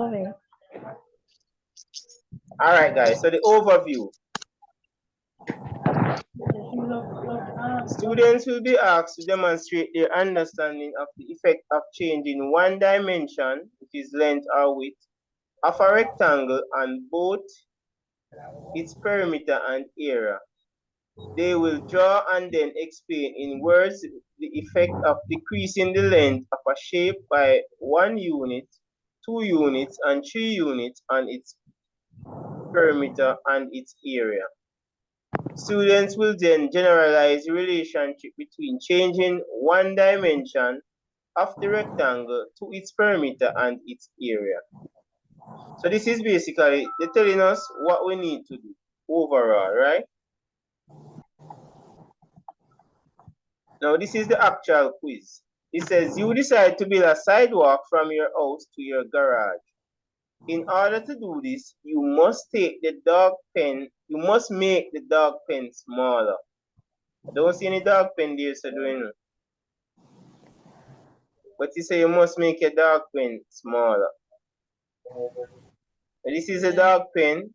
All right, guys, so the overview. Students will be asked to demonstrate their understanding of the effect of changing one dimension, which is length or width, of a rectangle on both its perimeter and area. They will draw and then explain in words the effect of decreasing the length of a shape by 1 unit, 2 units, and 3 units on its perimeter and its area. Students will then generalize the relationship between changing one dimension of the rectangle to its perimeter and its area. So this is basically, they're telling us what we need to do overall, right? Now this is the actual quiz. It says you decide to build a sidewalk from your house to your garage. In order to do this, you must take the dog pen, you must make the dog pen smaller. I don't see any dog pen there, so doing it. But you say you must make your dog pen smaller. This is a dog pen,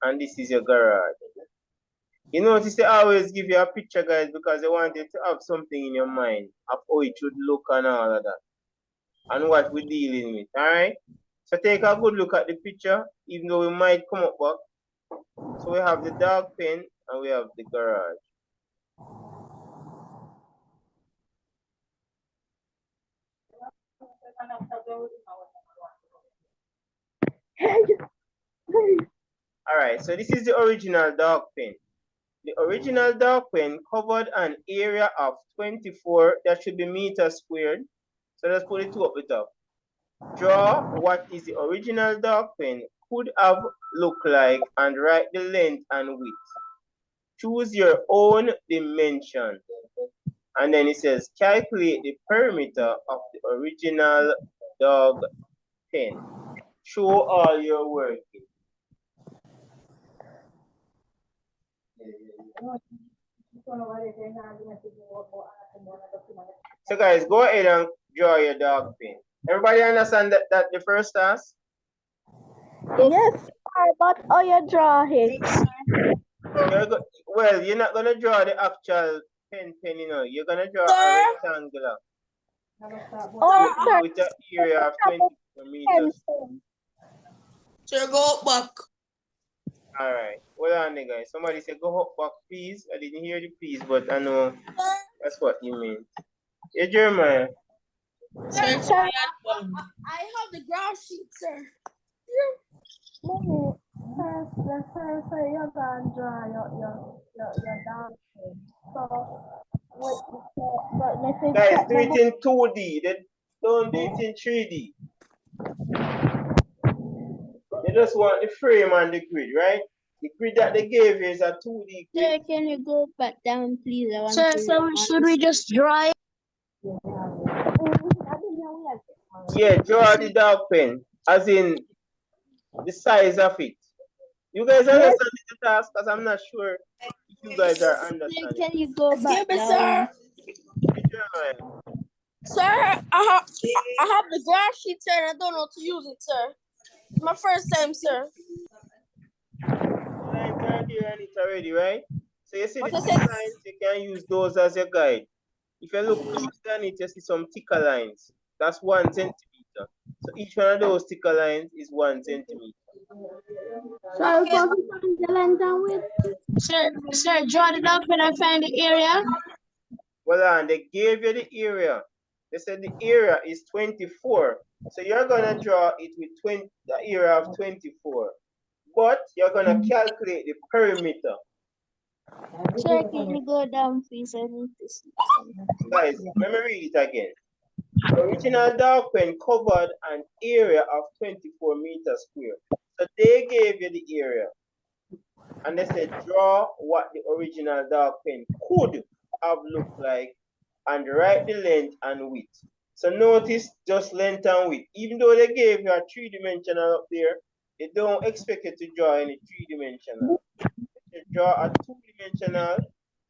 and this is your garage. You notice they always give you a picture, guys, because they want you to have something in your mind of how it should look and all of that, and what we're dealing with, all right? So take a good look at the picture, even though we might come up back. So we have the dog pen, and we have the garage. All right, so this is the original dog pen. The original dog pen covered an area of 24, that should be meters squared. So let's put it two up the top. Draw what is the original dog pen could have looked like and write the length and width. Choose your own dimension. And then it says calculate the perimeter of the original dog pen. Show all your working. So guys, go ahead and draw your dog pen. Everybody understand that the first task? Yes, but how you draw it? Well, you're not gonna draw the actual pen, you know. You're gonna draw a rectangular with an area of 24 meters. Sir, go back. All right, hold on, there, guys. Somebody said go up back, please. I didn't hear the please, but I know that's what you mean. Yeah, Jeremiah. Sir, I have the ground sheet, sir. First, you're gonna draw your dog. So, guys, do it in 2D. They don't do it in 3D. They just want the frame and the grid, right? The grid that they gave you is a 2D grid. Sir, can you go back down, please? Sir, so should we just draw it? Yeah, draw the dog pen, as in the size of it. You guys understand the task? Because I'm not sure if you guys are understanding. Can you go back Give me, down? Sir, I have the ground sheet, sir, and I don't know how to use it, sir. It's my first time, sir. Lines are there and it's already, right? So you see the tick lines, you can use those as your guide. If you look closely on it, you see some ticker lines. That's 1 centimeter. So each one of those ticker lines is 1 centimeter. So, the length and width? Sir, draw it up when I find the area. Well, and they gave you the area. They said the area is 24. So you're gonna draw it with the area of 24. But you're gonna calculate the perimeter. Sir, can you go down, please? I need to see. Guys, let me read it again. The original dog pen covered an area of 24 meters square. So they gave you the area. And they said draw what the original dog pen could have looked like and write the length and width. So notice just length and width. Even though they gave you a 3-dimensional up there, they don't expect you to draw any 3-dimensional. They draw a 2-dimensional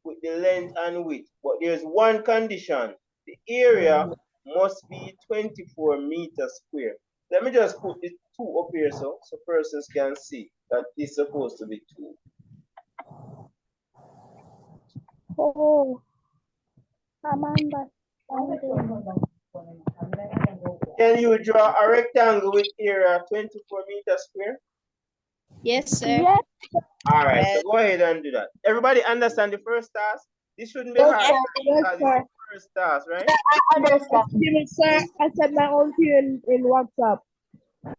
with the length and width. But there's one condition. The area must be 24 meters square. Let me just put the 2 up here, so persons can see that it's supposed to be 2. Oh, Amanda. Can you draw a rectangle with area 24 meters square? Yes, sir. Yes, All right, so go ahead and do that. Everybody understand the first task? This shouldn't be yes, hard sir. Yes, because it's sir. the first task, right? I understand. Excuse me, sir. I sent my own to you in WhatsApp. Check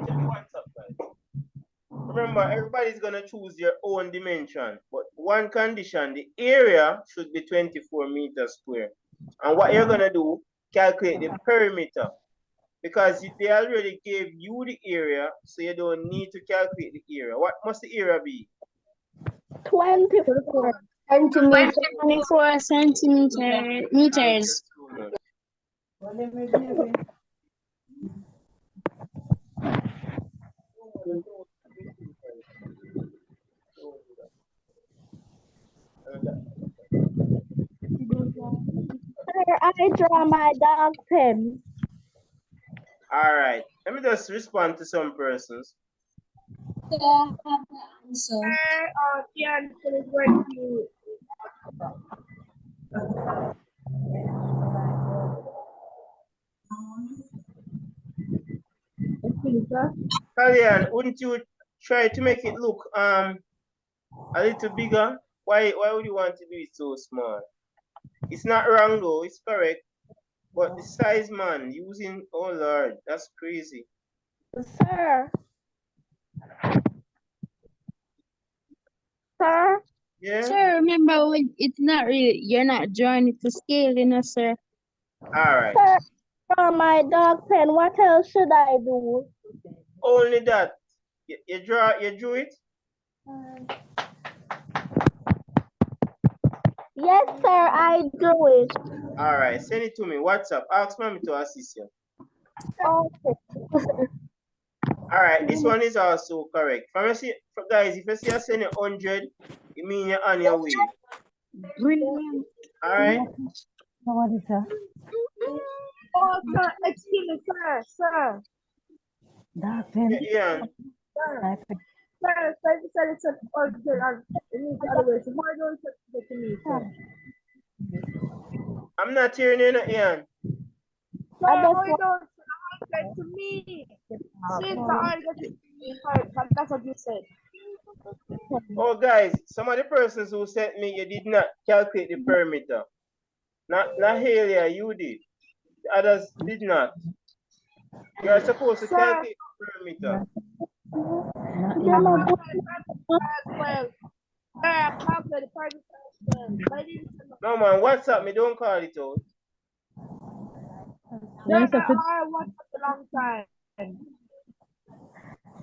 WhatsApp, guys. Remember, everybody's going to choose their own dimension, but one condition, the area should be 24 meters square. And what you're going to do, calculate the perimeter, because they already gave you the area, so you don't need to calculate the area. What must the area be? 24 centimeters. 24 centimeters. Sir, I draw my dog pen. All right, let me just respond to some persons. Sir, I have the answer. The answer is right here. Kalyan, wouldn't you try to make it look a little bigger? Why would you want to do it so small? It's not wrong though, it's correct. But the size, man, using, oh Lord, that's crazy. Sir. Sir. Yeah? Sir, remember, it's not really, you're not drawing it to scale, you know, sir. All right. Sir, draw my dog pen. What else should I do? Only that. You drew it? Yes, sir, I drew it. All right, send it to me. WhatsApp. Ask mommy to assist you. Okay. All right, this one is also correct. Guys, if you see I send 100, it means you're on your way. Brilliant. All right? Oh, sir, excuse me, sir. Yeah. Sir, you said it's an order and it needs the other way. So why don't you get to me, sir? I'm not hearing you, Ian. Sir, why don't you get to me? Since I get to me, sir, that's what you said. Oh, guys, some of the persons who sent me, you did not calculate the perimeter. Not Halia, you did. The others did not. You are supposed to calculate the perimeter. No, man, WhatsApp me, don't call it out.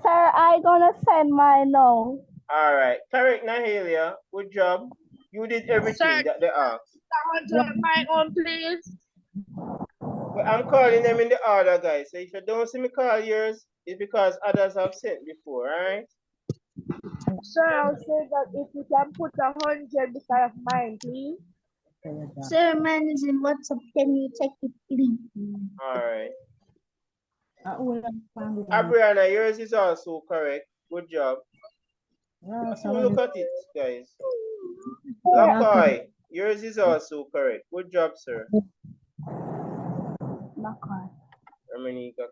Sir, I gonna send mine now. All right, correct, Nahalia. Good job. You did everything that they asked. My own, please. Well, I'm calling them in the order, guys. So if you don't see me call yours, it's because others have sent before, all right? Sir, I'll say that if you can put 100 beside of mine, please. Sir, mine is in WhatsApp. Can you check it, please? All right. Abriana, yours is also correct. Good job. So look at it, guys. Lakoy, yours is also correct. Good job, sir. Dominica,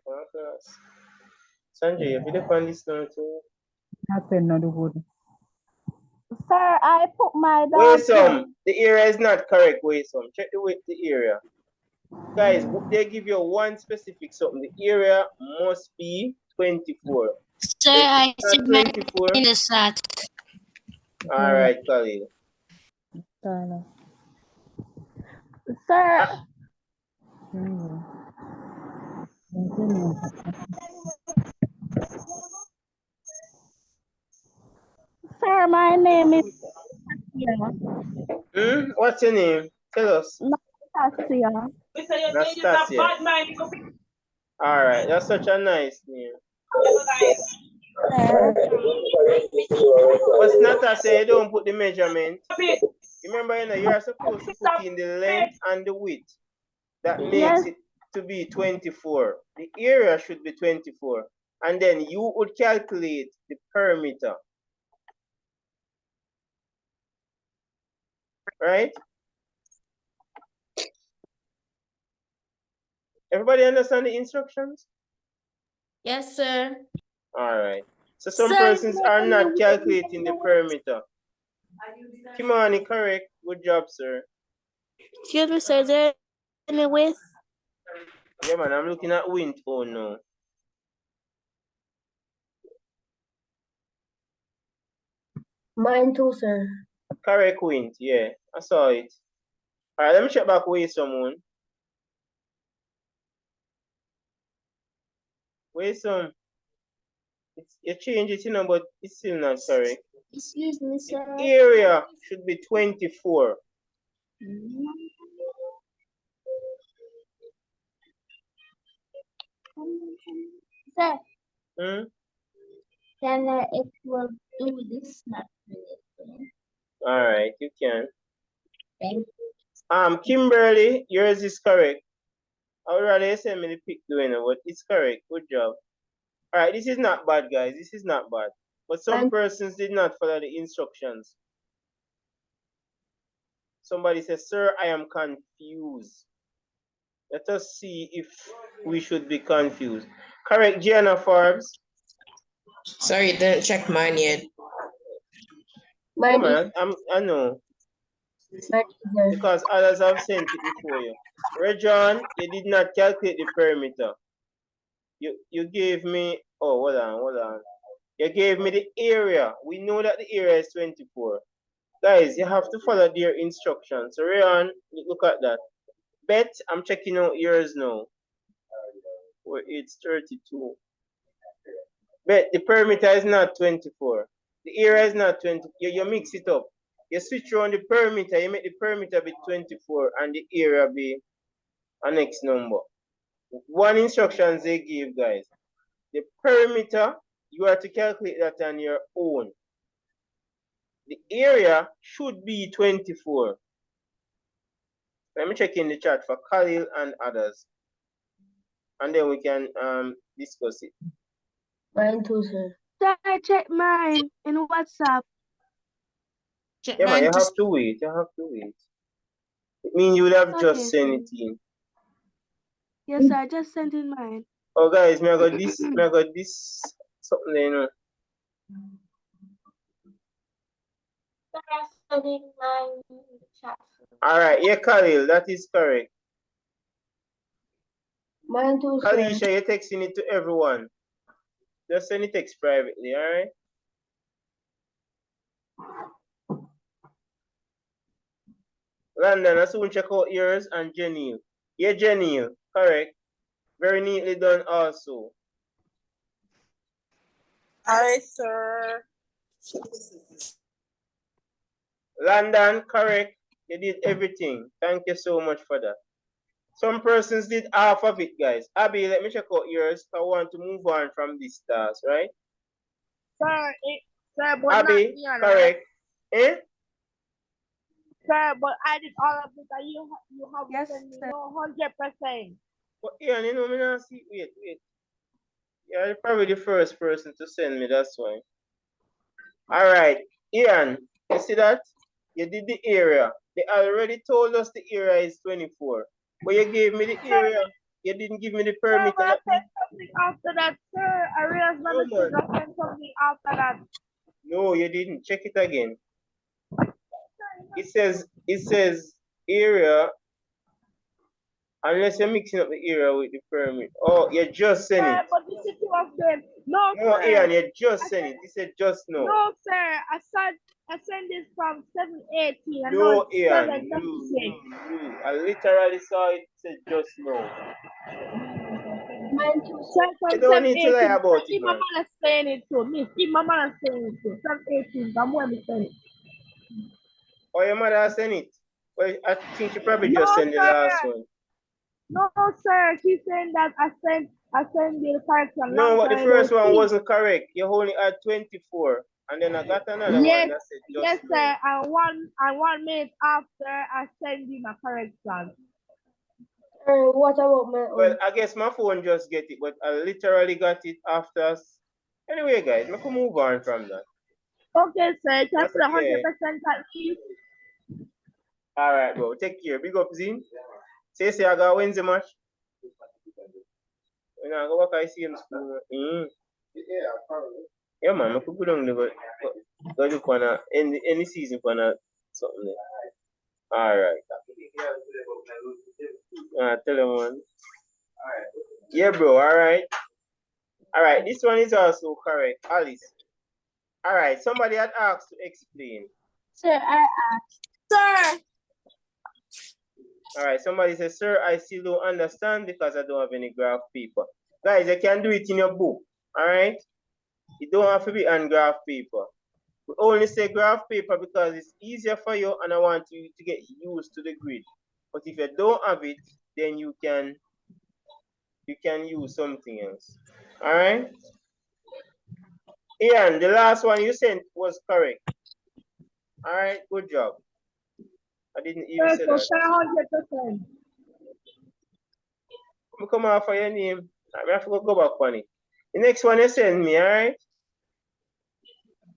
Sanjay, if you depend this now too. Sir, I put my dog. Wait some. The area is not correct. Wait some. Check the area. Guys, they give you one specific something. The area must be 24. Sir, I said 24 in the slot. All right, Khalil. Sir. Sir, my name is What's your name? Tell us. Nastasia. Nastasia. All right, that's such a nice name. What's Nastasia? You don't put the measurement. Remember, you are supposed to put in the length and the width. That makes it to be 24. The area should be 24. And then you would calculate the perimeter. Right? Everybody understand the instructions? Yes, sir. All right. So some Sir, persons are not calculating the perimeter. Kimani, correct. Good job, sir. Excuse me, sir. Is there any with? Yeah, man, I'm looking at wind. Oh, no. Mine too, sir. Correct wind. Yeah, I saw it. All right, let me check back with someone. Wait some. You change it, but it's still not correct. Excuse me, sir. The area should be 24. Sir, Hmm? then it will do this not really. All right, you can. Thank Kimberly, yours is correct. I would rather you send me the pic doing it, but it's correct. Good job. All right, this is not bad, guys. This is not bad. But some persons did not follow the instructions. Somebody says, sir, I am confused. Let us see if we should be confused. Correct, Gianna Forbes. Sorry, didn't check mine yet. Yeah, man, I know. Because others have sent it before you. Rejon, you did not calculate the perimeter. You gave me, oh, hold on. You gave me the area. We know that the area is 24. Guys, you have to follow their instructions. So, Rayon, look at that. Bet, I'm checking out yours now. Where it's 32. Bet, the perimeter is not 24. The area is not 20. You mix it up. You switch around the perimeter. You make the perimeter be 24 and the area be a next number. One instructions they give, guys. The perimeter, you are to calculate that on your own. The area should be 24. Let me check in the chat for Khalil and others. And then we can discuss it. Mine too, sir. Sir, check mine in WhatsApp. Check Yeah, man, mine you too. have to wait. You have to wait. It means you would have Okay, just sent sir. it in. Yes, sir. I just sent in mine. Oh, guys, I got this something, you know. All right, yeah, Khalil, that is correct. Mine too, sir. Kalisha, you're texting it to everyone. Just send it text privately, all right? Landon, I soon check out yours and Jenny. Yeah, Jenny, correct. Very neatly done also. Hi, sir. Landon, correct. You did everything. Thank you so much for that. Some persons did half of it, guys. Abby, let me check out yours. I want to move on from this task, right? Sir, but Abby, not me, correct. Eh? Sir, but I did all of it and you have Yes, sent me sir. 100%. But Ian, you know me now see. Wait. You're probably the first person to send me, that's why. All right, Ian, you see that? You did the area. They already told us the area is 24. But you gave me the area. You didn't give me the Sir, perimeter. but I said something after that, sir. I realized my mistake. I said something after that. No, you didn't. Check it again. It says area, unless you're mixing up the area with the pyramid. Oh, you just sent Sir, it. but this is two of them. No, No, sir. Ian, you just sent it. It said just no. No, sir. I sent this from 718 and now No, it's Ian, 736. you. I literally saw it. It said just no. Mine too, sir. You don't need to lie 718. about it, If my man. man is saying it too. Me, if my man is saying it too. 718. I'm going to say it. Or your mother sent it. Well, I think she probably No, just sent the sir. last one. No, sir. She's saying that I sent the correction No, long but the time first ago. one See? wasn't correct. You only had 24. And then I got another one Yes, that said just yes, no. sir. And 1 minute after I send you my correction. What about my Well, own? I guess my phone just get it, but I literally got it after. Anyway, guys, we can move on from that. Okay, sir. Just Yeah. 100% at least. All right, bro. Take care. Big up, Zin. Say, I got Wednesday match. When I go back, I see him school. Yeah, man. I could go down there, go look on any season for something there. All right. Tell him, man. Yeah, bro. All right. All right. This one is also correct. Alice. All right. Somebody had asked to explain. Sir, Sir. All right. Somebody says, sir, I still don't understand because I don't have any graph paper. Guys, you can do it in your book. All right. It don't have to be on graph paper. We only say graph paper because it's easier for you and I want you to get used to the grid. But if you don't have it, then you can use something else. All right. Ian, the last one you sent was correct. All right, good job. I didn't even Sir, say so that. sir, 100%. Come out for your name. I have to go back on it. The next one you send me, all right?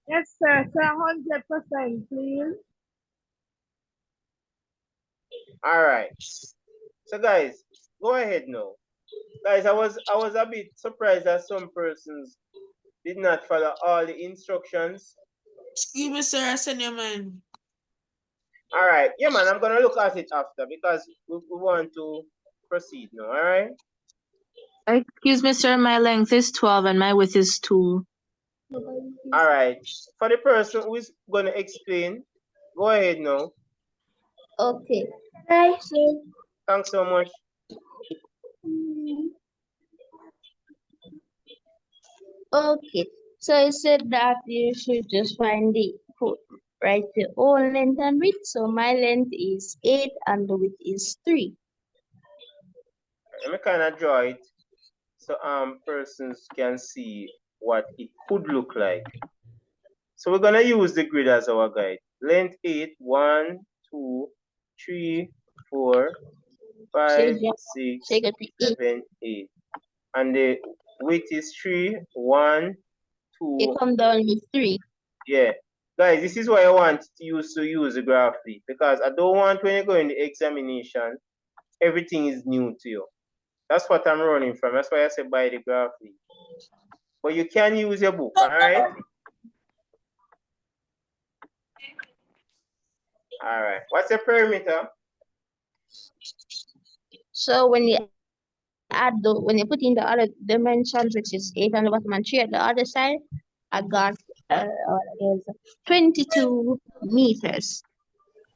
Yes, sir. Sir, 100%, please. All right. So guys, go ahead now. Guys, I was a bit surprised that some persons did not follow all the instructions. Excuse me, sir, I send your man. All right. Yeah, man, I'm going to look at it after because we want to proceed now, all right? Excuse me, sir, my length is 12 and my width is 2. All right. For the person who is going to explain, go ahead now. Okay. Hi, sir. Thanks so much. Okay. So I said that you should just find write the own length and width. So my length is 8 and the width is 3. Let me kind of draw it so persons can see what it could look like. So we're going to use the grid as our guide. Length 8, 1, 2, 3, 4, 5, 6, 7, 8. And the width is 3, 1, 2. You come down with 3. Yeah. Guys, this is why I want to use the graph lead because I don't want when you go in the examination, everything is new to you. That's what I'm running from. That's why I said buy the graph lead. But you can use your book, all right? All right. What's the perimeter? So when you when you put in the other dimensions, which is 8 on the bottom and 3 at the other side, I got is 22 meters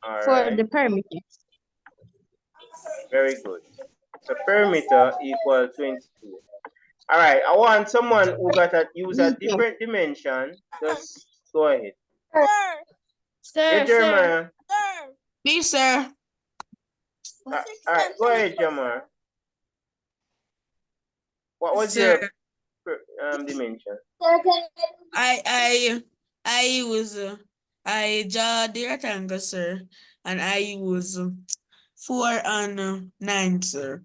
All for right. the perimeter. Very good. So perimeter equal 22. All right. I want someone who got to use a different dimension. Just go ahead. Sir, Yeah, Jeremiah. sir. Please, sir. All right. Go ahead, Jamar. What was Sir, your dimension? I use I draw the rectangle, sir, and I use 4 and 9, sir,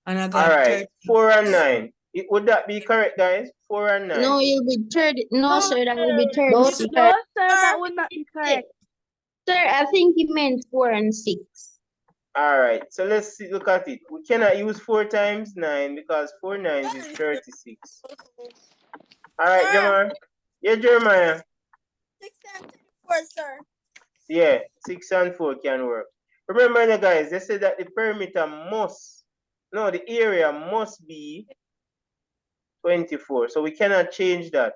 and I All got right. 30. 4 and 9. Would that be correct, guys? 4 and 9. No, you'll be 30. No, sir, that will be No, 36. no, sir, that would not be correct. Sir, I think you meant 4 and 6. All right. So let's see, look at it. We cannot use 4 times 9 because 4 nines is 36. All right, Jamar. Yeah, Jeremiah. 6 and 4, sir. Yeah, 6 and 4 can work. Remember, now, guys, they said that the perimeter the area must be 24. So we cannot change that.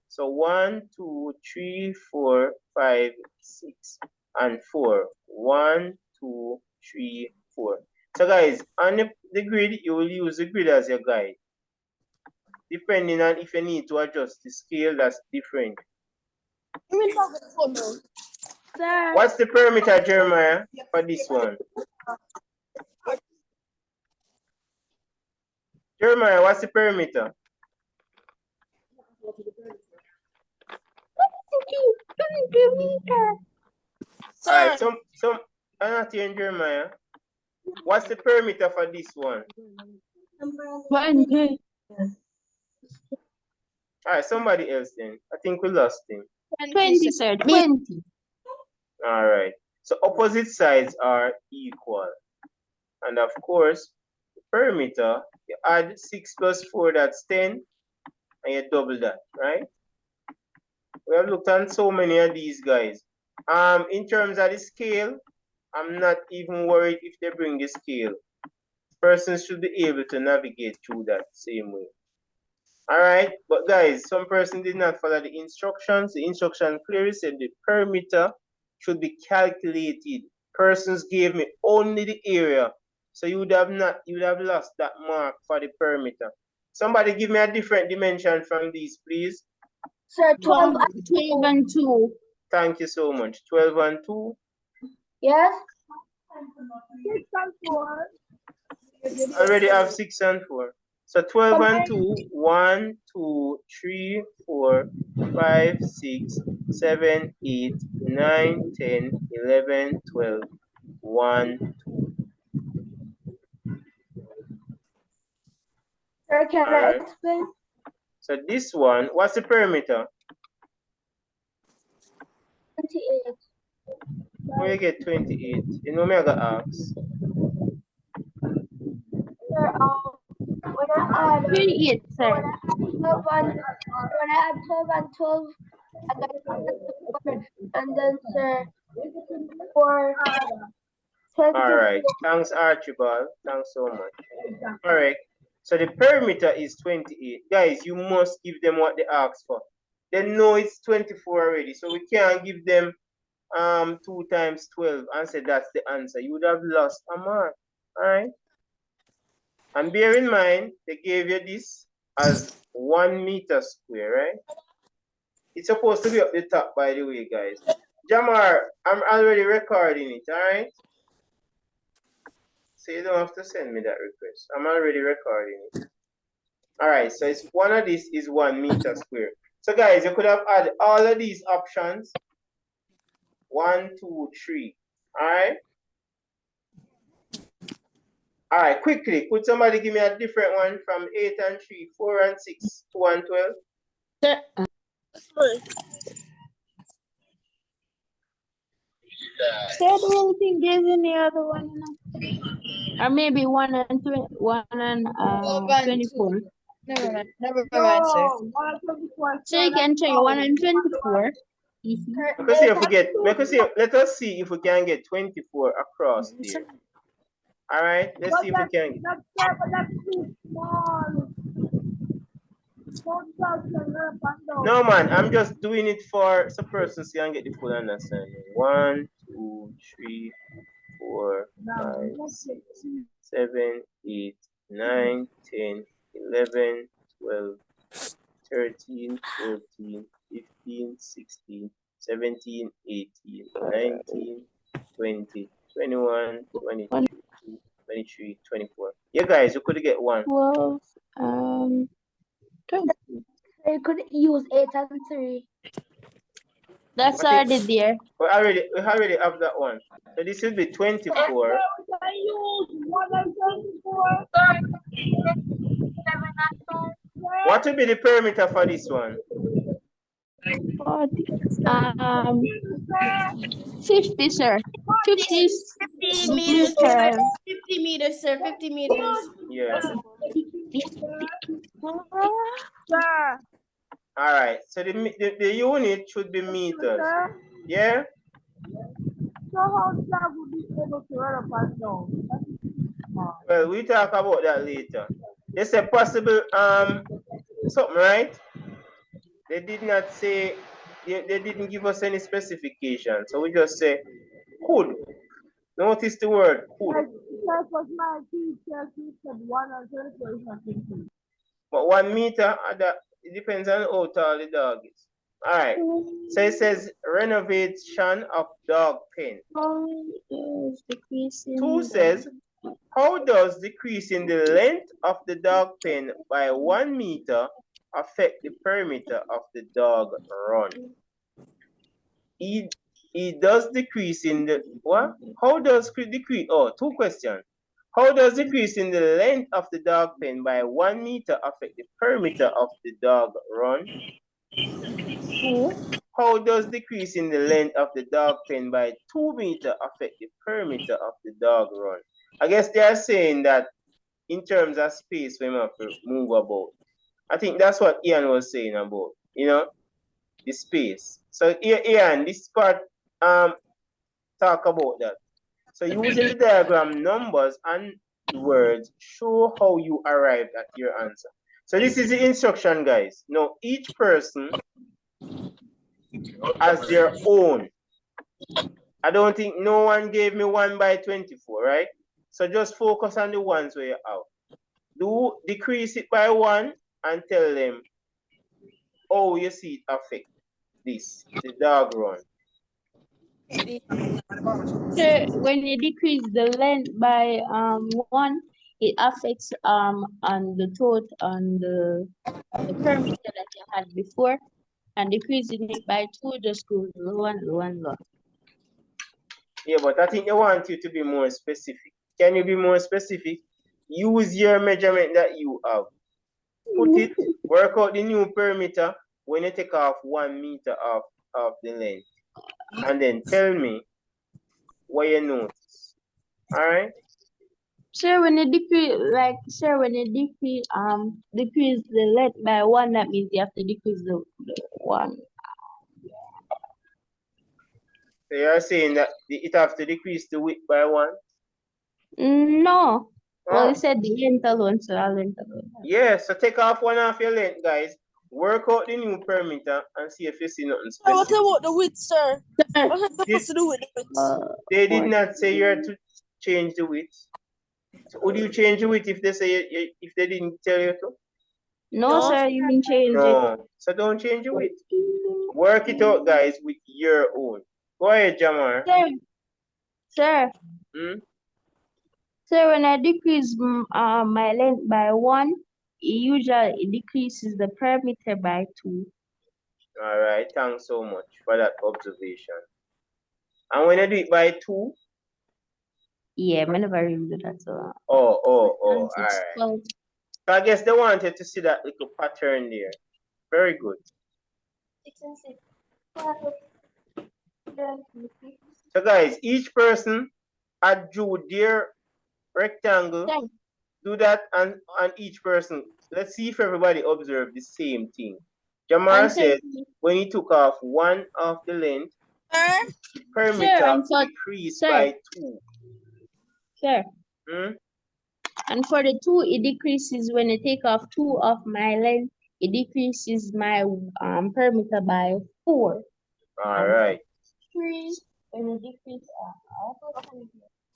So 1, 2, 3, 4, 5, 6, and 4. 1, 2, 3, 4. So guys, on the grid, you will use the grid as your guide. Depending on if you need to adjust the scale, that's different. Sir, What's the perimeter, Jeremiah, for this one? Jeremiah, what's the perimeter? All right, some I'm not hearing Jeremiah. What's the perimeter for this one? 20. All right, somebody else then. I think we lost him. 20, sir. 20. All right. So opposite sides are equal. And of course, the perimeter, you add 6 plus 4, that's 10. And you double that, right? We have looked at so many of these guys. In terms of the scale, I'm not even worried if they bring the scale. Persons should be able to navigate through that same way. All right, but guys, some person did not follow the instructions. The instruction clearly said the perimeter should be calculated. Persons gave me only the area, so you would have lost that mark for the perimeter. Somebody give me a different dimension from these, please. Sir, 12 and 2. Thank you so much. 12 and 2. Yes. 6 and 4. Already have 6 and 4. So 12 and 2, 1, 2, 3, 4, 5, 6, 7, 8, 9, 10, 11, 12, 1, 2. Sir, can I explain? So this one, what's the perimeter? 28. Where you get 28? You know me, I got ask. Sir, when I add 28, sir. when I add 12 and 12, I got 4, and then sir, for 10 All right. Thanks, Archibald. Thanks so much. All right. So the perimeter is 28. Guys, you must give them what they asked for. They know it's 24 already, so we can't give them 2 times 12 and say that's the answer. You would have lost a mark. All right. And bear in mind, they gave you this as 1 meter square, right? It's supposed to be up the top, by the way, guys. Jamar, I'm already recording it, all right? So you don't have to send me that request. I'm already recording it. All right, so it's one of these is 1 meter square. So guys, you could have added all of these options. 1, 2, 3. All right. All right, quickly, could somebody give me a different one from 8 and 3, 4 and 6, 2 and 12? Sir, Sir, I don't think there's any other one. Or maybe 1 and 24. Never mind, sir. So you can try 1 and 24. Easy. Let us see if we can get 24 across there. All right, let's see if we can. That's too small. No, man, I'm just doing it for so persons can get the full understanding. 1, 2, 3, 4, 5, 6, 7, 8, 9, 10, 11, 12, 13, 14, 15, 16, 17, 18, 19, 20, 21, 22, 23, 24. Yeah, guys, you could get 1. 12, 20. You could use 8 and 3. That's already there. We already have that one. So this will be 24. I use 1 and 24. What will be the perimeter for this one? 40. 50, sir. 50 meters, meter. 50 meters, sir. 50 meters. Yeah. 50. Sir. All right. So the unit should be meters. Sir. Yeah. So how that would be able to run up and down? Well, we talk about that later. They said possible something, right? They did not say they didn't give us any specification. So we just say could. Notice the word could. That was my teacher. She said 1 and 24 is not 50. But 1 meter, it depends on how tall the dog is. All right. So it says renovation of dog pen. 2 says, how does decreasing the length of the dog pen by 1 meter affect the perimeter of the dog run? It does decrease in the what? How does decrease? Oh, 2 questions. How does decreasing the length of the dog pen by 1 meter affect the perimeter of the dog run? 2. How does decreasing the length of the dog pen by 2 meter affect the perimeter of the dog run? I guess they are saying that in terms of space we have to move about. I think that's what Ian was saying about, the space. So Ian, this part talk about that. So using the diagram, numbers and words show how you arrived at your answer. So this is the instruction, guys. Now each person has their own. I don't think no one gave me 1 by 24, right? So just focus on the ones where you have. Do decrease it by 1 and tell them how you see it affect this, the dog run. So when you decrease the length by 1, it affects on the throat on the perimeter that you had before, and decreasing it by 2 just goes lower and lower and lower. Yeah, but I think they want you to be more specific. Can you be more specific? Use your measurement that you have. Put it, work out the new perimeter when you take off 1 meter of the length. And then tell me what you notice. Alright? Sure, when you decrease decrease the length by 1, that means you have to decrease the 1. So you're saying that it have to decrease the width by 1? No. Well, Oh. you said the length alone, so I'll length alone. Yeah, so take off 1 off your length, guys. Work out the new perimeter and see if you see nothing special. What about the width, sir? What am I supposed to do with the width? They did not say you are to change the width. So would you change the width if they say if they didn't tell you to? No, sir, you can change it. No. So don't change the width. Work it out, guys, with your own. Go ahead, Jamar. Sir, sir, when I decrease my length by 1, it decreases the perimeter by 2. All right. Thanks so much for that observation. And when I do it by 2? Yeah, I never really do that. So. Oh, all right. So I guess they wanted to see that little pattern there. Very good. 6 and 6. 12. So guys, each person had drew their rectangle. Sir. Do that and each person. Let's see if everybody observed the same thing. Jamar said when he took off 1 of the length, the perimeter decreased by 2. Sure. And for the 2, it decreases when I take off 2 of my length. It decreases my perimeter by 4. All right. 3 when it decreases.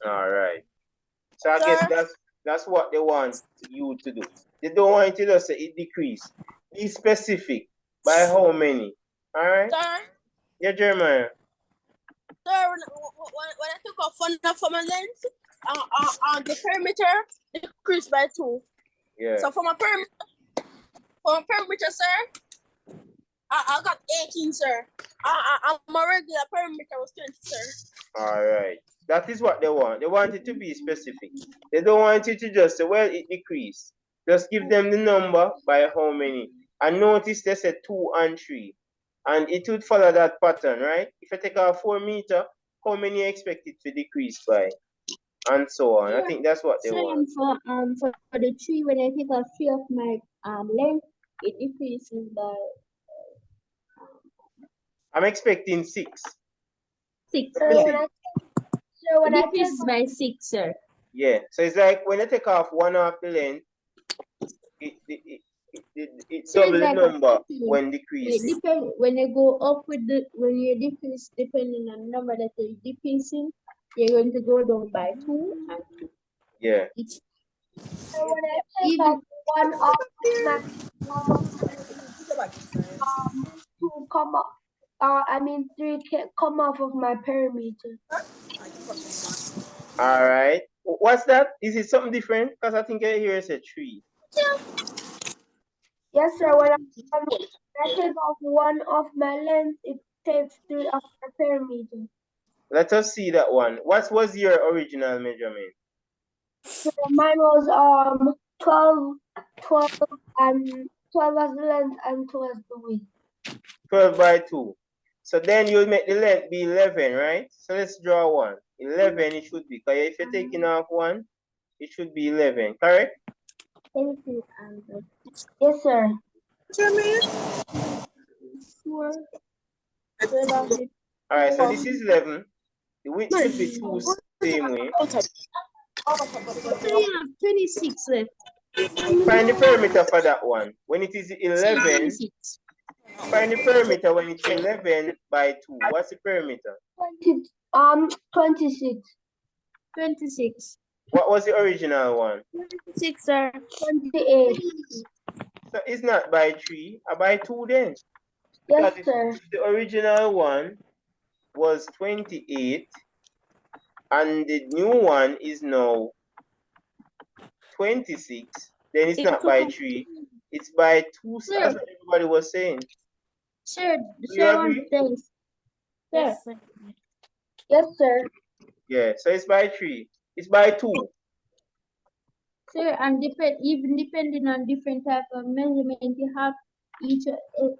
All right. So I guess that's what they want you to do. They don't want you to just say it decrease. Be specific. By how many? All right. Sir? Yeah, Jeremiah. Sir, when I took off 1 from my length, the perimeter decreased by 2. Yeah. So for my perimeter, sir, I got 18, sir. My regular perimeter was 20, sir. All right. That is what they want. They want it to be specific. They don't want you to just say, well, it decreased. Just give them the number by how many. And notice they said 2 and 3. And it would follow that pattern, right? If I take a 4 meter, how many you expect it to decrease by? And so on. I think that's what they want. For the 3, when I take off 3 of my length, it decreases by I'm expecting 6. 6. So when It I decreases by 6, sir. Yeah. So it's like when I take off 1 of the length, it double the number when decreasing. When you go up when you decrease, depending on the number that you're decreasing, you're going to go down by 2 and 2. Yeah. So when I take off 1 of my to come up, 3 can come off of my perimeter. All right. What's that? Is it something different? Because I think I hear it say 3. Yes, sir. When I take off 1 of my length, it takes 3 of my perimeter. Let us see that one. What was your original measurement? So mine was 12 and 12 as the length and 2 as the width. 12 by 2. So then you'll make the length be 11, right? So let's draw one. 11 it should be. Because if you're taking off one, it should be 11, correct? Yes, sir. Alright, so this is 11. The width should be 2 same way. So you have 26 left. Find the perimeter for that one. When it is 11, 26. find the perimeter when it's 11 by 2. What's the perimeter? 26. 26. What was the original one? 26, sir. 28. So it's not by 3, or by 2 then. Yes, Because sir. if the original one was 28, and the new one is now 26, then it's not by 3, it's by 2. Sir. That's what everybody was saying. Sir, Do sir, you one agree? place. Sir. Yes, sir. Yeah, so it's by 3. It's by 2. Sir, and even depending on different type of measurement you have,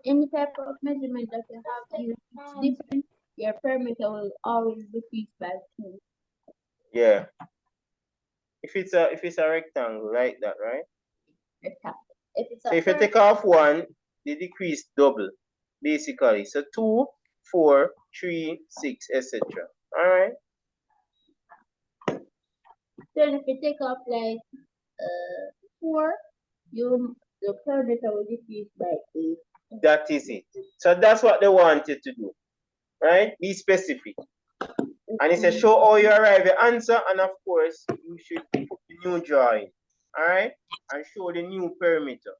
any type of measurement that you have, if it's different, your perimeter will always decrease by 2. Yeah. If it's a rectangle like that, right? If it's So if you take off one, the decrease double, basically. So 2, 4, 3, 6, etc. Alright? then if you take off like 4, the perimeter will decrease by 8. That is it. So that's what they wanted to do. Right? Be specific. And it says show how you arrive the answer, and of course you should put the new drawing. Alright? And show the new perimeter.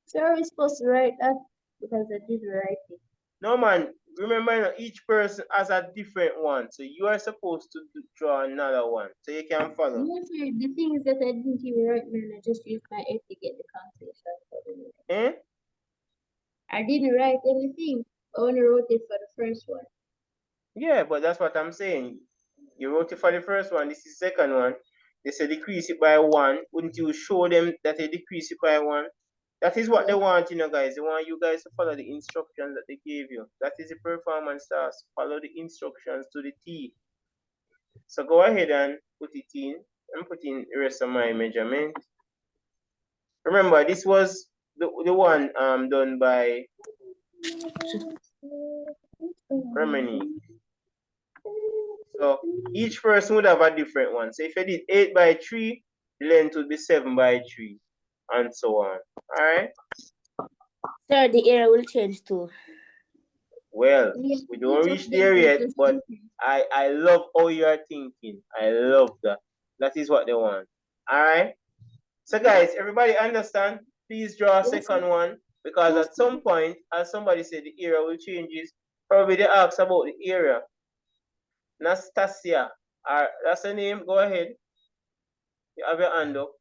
So are we supposed to write that? Because I didn't write it. No man, remember each person has a different one. So you are supposed to draw another one. So you can follow. No, sir, the thing is that I didn't even write mine, I just used my head to get the calculation. Eh? I didn't write anything. I only wrote it for the first one. Yeah, but that's what I'm saying. You wrote it for the first one. This is the second one. They say decrease it by 1. Wouldn't you show them that they decrease it by 1? That is what they want, guys. They want you guys to follow the instructions that they gave you. That is the performance task. Follow the instructions to the T. So go ahead and put it in. And put in the rest of my measurement. Remember, this was the one done by Remini. So each person would have a different one. So if you did 8 by 3, the length would be 7 by 3, and so on. Alright? Sir, the area will change too. Well, we don't reach there yet, but I love how you are thinking. I love that. That is what they want. Alright? So guys, everybody understand? Please draw a second one, because at some point, as somebody said, the area will change. Probably they ask about the area. Nastasia, that's her name. Go ahead. You have your hand up.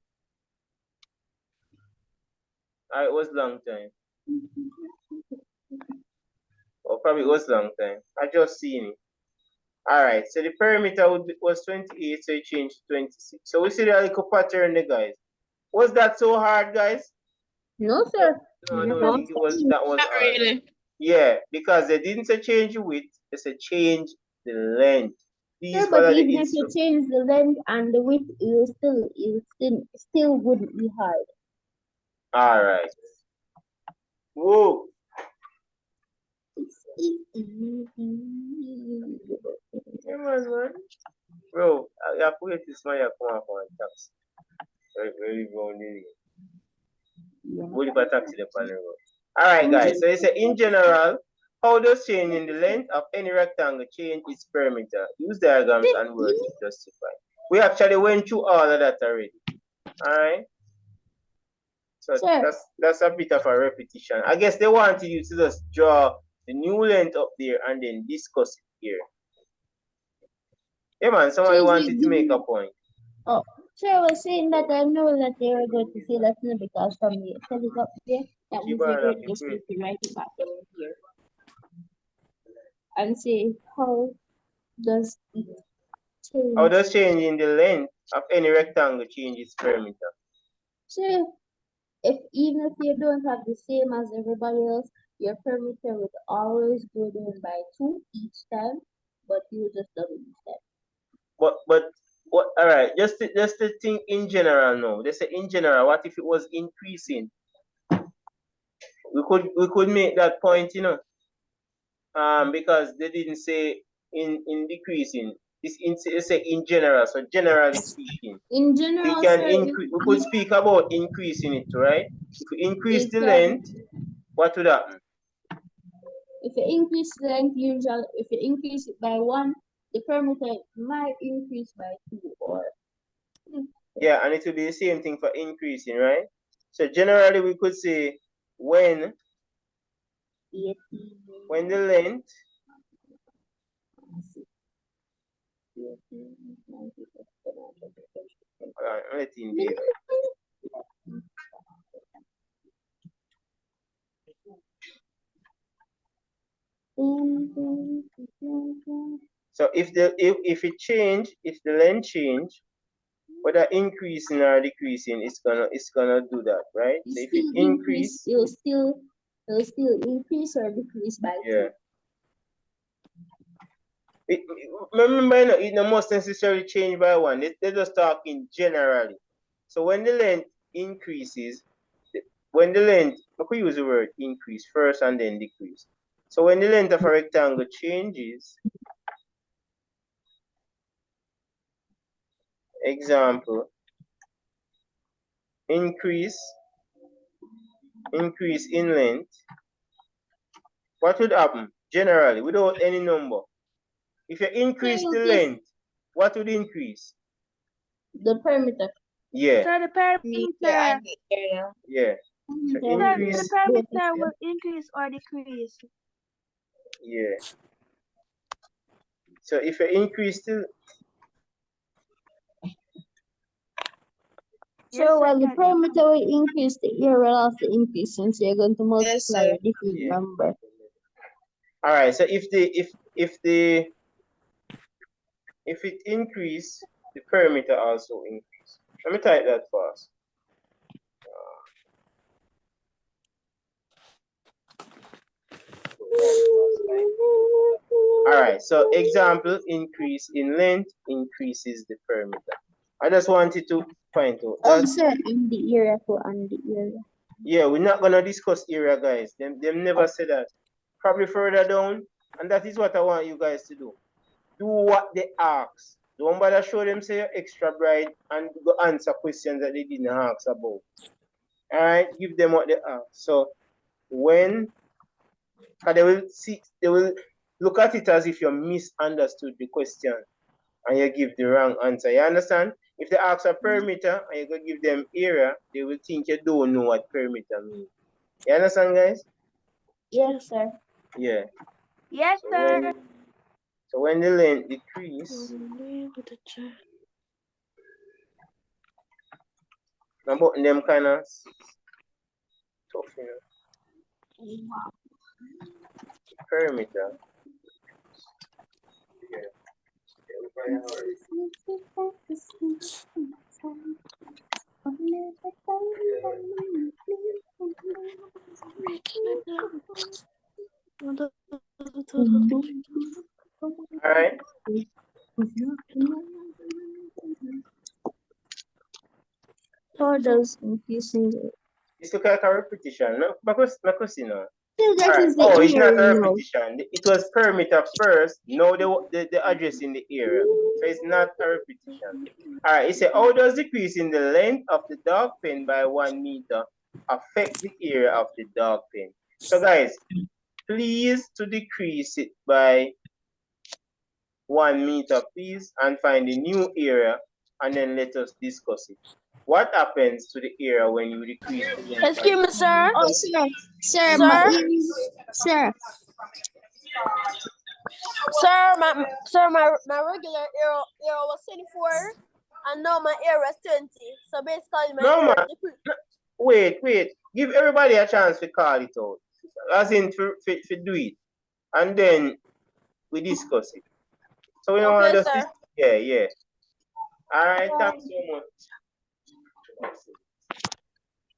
It was long time. Or probably it was long time. I just seen it. Alright, so the perimeter was 28, so it changed to 26. So we see that little pattern there, guys. Was that so hard, guys? No, sir. No, I don't think that was hard. Really. Yeah, because they didn't say change the width, they said change the length. Please Sir, but follow the even if you instructions. change the length and the width, it still wouldn't be hard. Alright. Whoa. Come on, man. Bro, I have to wait this man come up on taxi. Very grounded. We'll leave a taxi upon the road. Alright, guys. So they say in general, how does changing the length of any rectangle change its perimeter? Use diagrams and words to justify. We actually went through all of that already. Alright? So that's a bit of a repetition. I guess they wanted you to just draw the new length up there and then discuss it here. Yeah, man, somebody wanted to make a point. Oh, sir, I was saying that I know that they were going to say that's not because from the telling up there, that means you're going to just need to write it back down here. And say, how does it change? How does changing the length of any rectangle change its perimeter? So even if you don't have the same as everybody else, your perimeter would always go down by 2 each time, but you just double each time. But what? All right, just to think in general now. They say in general, what if it was increasing? We could make that point, you know, because they didn't say in decreasing. They say in general. So generally speaking, In we general, can sir, increase. We could speak about increasing it, right? If we increase the length, what would happen? if you increase the length, usually if you increase it by 1, the perimeter might increase by 2 or Yeah, and it will be the same thing for increasing, right? So generally we could say when 18. the length let in there. So if the length change, whether increasing or decreasing, it's gonna do that, right? So if it increase, it'll still increase or decrease by 2. Remember, it no must necessarily change by 1. They're just talking generally. So when the length increases, I could use the word increase first and then decrease. So when the length of a rectangle changes, example, increase in length, what would happen generally without any number? If you increase the length, what would increase? The perimeter. Yeah. So the perimeter. Yeah. So So increase. the perimeter will increase or decrease. Yeah. So if you increase the So while the perimeter will increase, the area will also increase since you're going to multiply a different number. All right. So if it increase, the perimeter also increase. Let me type that fast. All right. So example, increase in length increases the perimeter. I just wanted to point out that. Sir, on the area on the area. Yeah, we're not gonna discuss area, guys. Them never said that. Probably further down, and that is what I want you guys to do. Do what they ask. Don't bother show them say you're extra bright and go answer questions that they didn't ask about. All right, give them what they ask. So when they will look at it as if you misunderstood the question and you give the wrong answer. You understand? If they ask a perimeter and you go give them area, they will think you don't know what perimeter means. You understand, guys? Yes, sir. Yeah. Yes, sir. So when the length decrease, I'm putting them kind of tough, you know. Perimeter. Yeah. All right. How does increasing the It's look like a repetition. My question now. that is the Oh, it's not a area. repetition. It was perimeter first. Now the address in the area. So it's not a repetition. All right. It says, how does decreasing the length of the dog pen by 1 meter affect the area of the dog pen? So guys, please to decrease it by 1 meter, please, and find a new area, and then let us discuss it. What happens to the area when you decrease the length? Excuse me, sir. Oh, sir. Sir? Sir. Sir, my regular era was 24, and now my era is 20. So basically, my No, era man. decreased. Wait. Give everybody a chance to call it out. As in, to do it. And then we discuss it. So we don't want Okay, to sir. yeah. All right, thanks so much.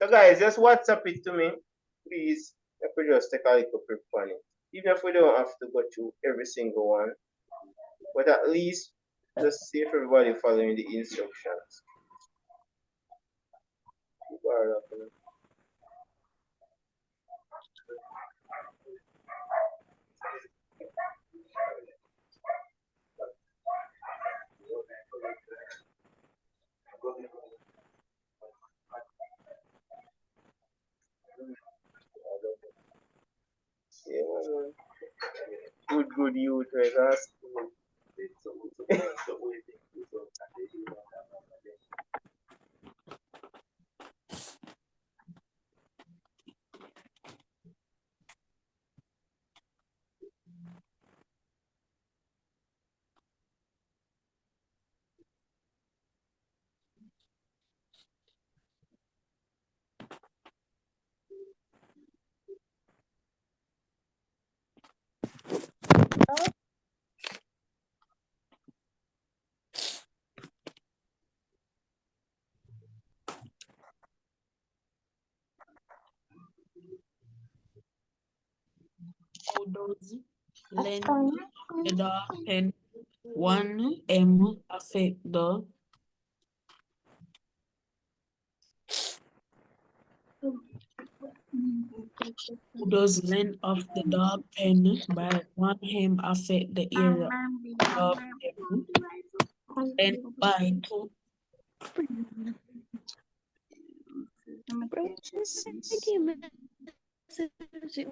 So guys, just WhatsApp it to me, please. If we just take a little prep on it. Even if we don't have to go through every single one, but at least just see if everybody following the instructions. Yeah, good youth, right? That's good. How does length of the dog pen 1M affect the how does length of the dog pen by 1M affect the area of M length by 2?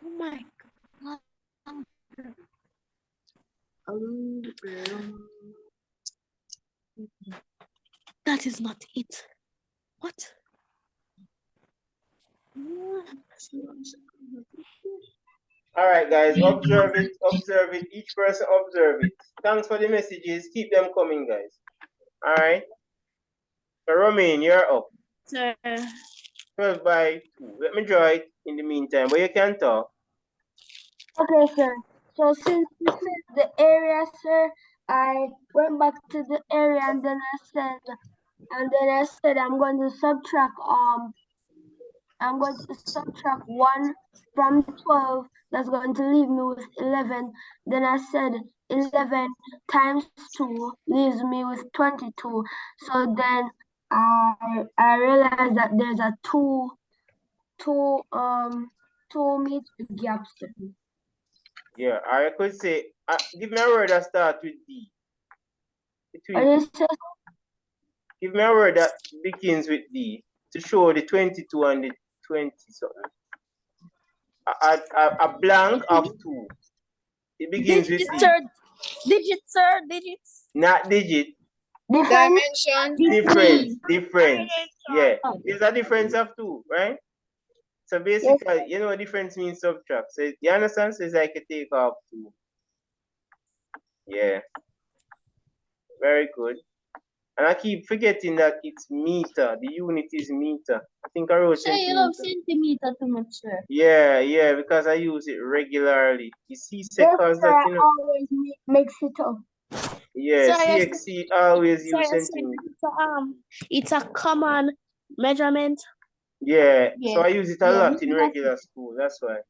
Oh my God. That is not it. What? All right, guys, observe it, observe it. Each person observe it. Thanks for the messages. Keep them coming, guys. All right. So, Romain, you're up. Sir. 12 by 2. Let me draw it in the meantime, but you can talk. Okay, sir. So since this is the area, sir, I went back to the area and then I said I'm going to subtract I'm going to subtract 1 from 12. That's going to leave me with 11. Then I said 11 times 2 leaves me with 22. So then I realized that there's a 2 meter gap, sir. Yeah, I could say, give me a word that starts with D. Give me a word that begins with D to show the 22 and the 20 something. A blank of 2. It begins with D. Digits, sir. Digits. Not digit. Dimension. Difference. Yeah. There's a difference of 2, right? So basically, you know what difference means subtract. So you understand? So it's like a take off 2. Yeah. Very good. And I keep forgetting that it's meter. The unit is meter. I think I wrote Sure, you love centimeter too much, sir. Yeah, because I use it regularly. You see seconds that, you know. Always makes it up. Yeah, Sir, CXC always sir, use centimeter. it's a common measurement. Yeah, Yeah. so I use it a lot in regular school. That's why.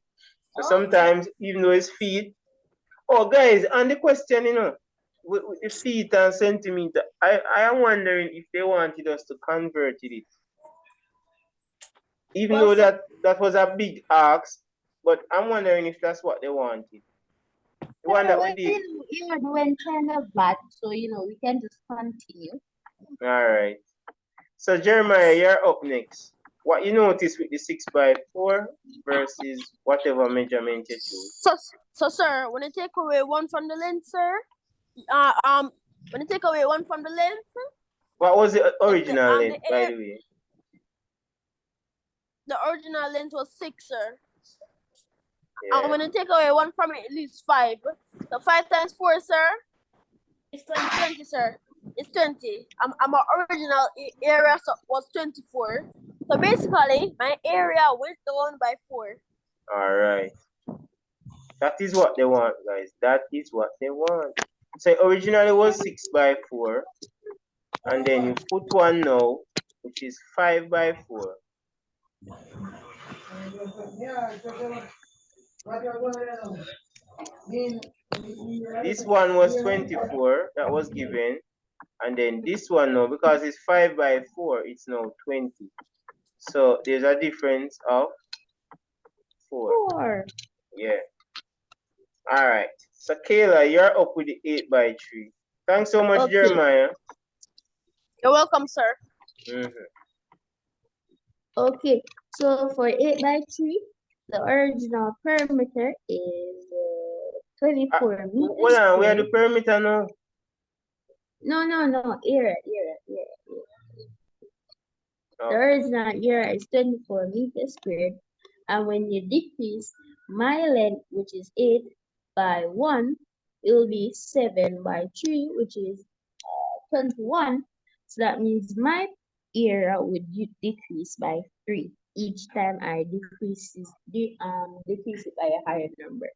So sometimes, even though it's feet. Oh, guys, and the question, you know, with the feet and centimeter, I am wondering if they wanted us to convert it. Even though that was a big ask, but I'm wondering if that's what they wanted. The one that we did. You are doing kind of bad, so you know we can just continue. All right. So Jeremiah, you're up next. What you notice with the 6 by 4 versus whatever measurement you choose? So sir, when you take away 1 from the length, sir, when you take away 1 from the length, what was the original length, by the way? The original length was 6, sir. Yeah. And when you take away 1 from it, it leaves 5. So 5 times 4, sir, it's 20, sir. It's 20. My original area was 24. So basically, my area went down by 4. All right. That is what they want, guys. That is what they want. So originally it was 6 by 4. and then you put one now, which is 5 by 4. This one was 24 that was given, and then this one now, because it's 5 by 4, it's now 20. So there's a difference of 4. 4. Yeah. All right. So Kayla, you're up with the 8 by 3. Thanks so much, Okay. Jeremiah. You're welcome, sir. Okay, so for 8 by 3, the original perimeter is 24 meters Hold on, we are the squared. perimeter now. No, area. The original area is 24 meters squared, and when you decrease my length, which is 8 by 1, it will be 7 by 3, which is 21. So that means my area would decrease by 3 each time I decrease it by a higher number.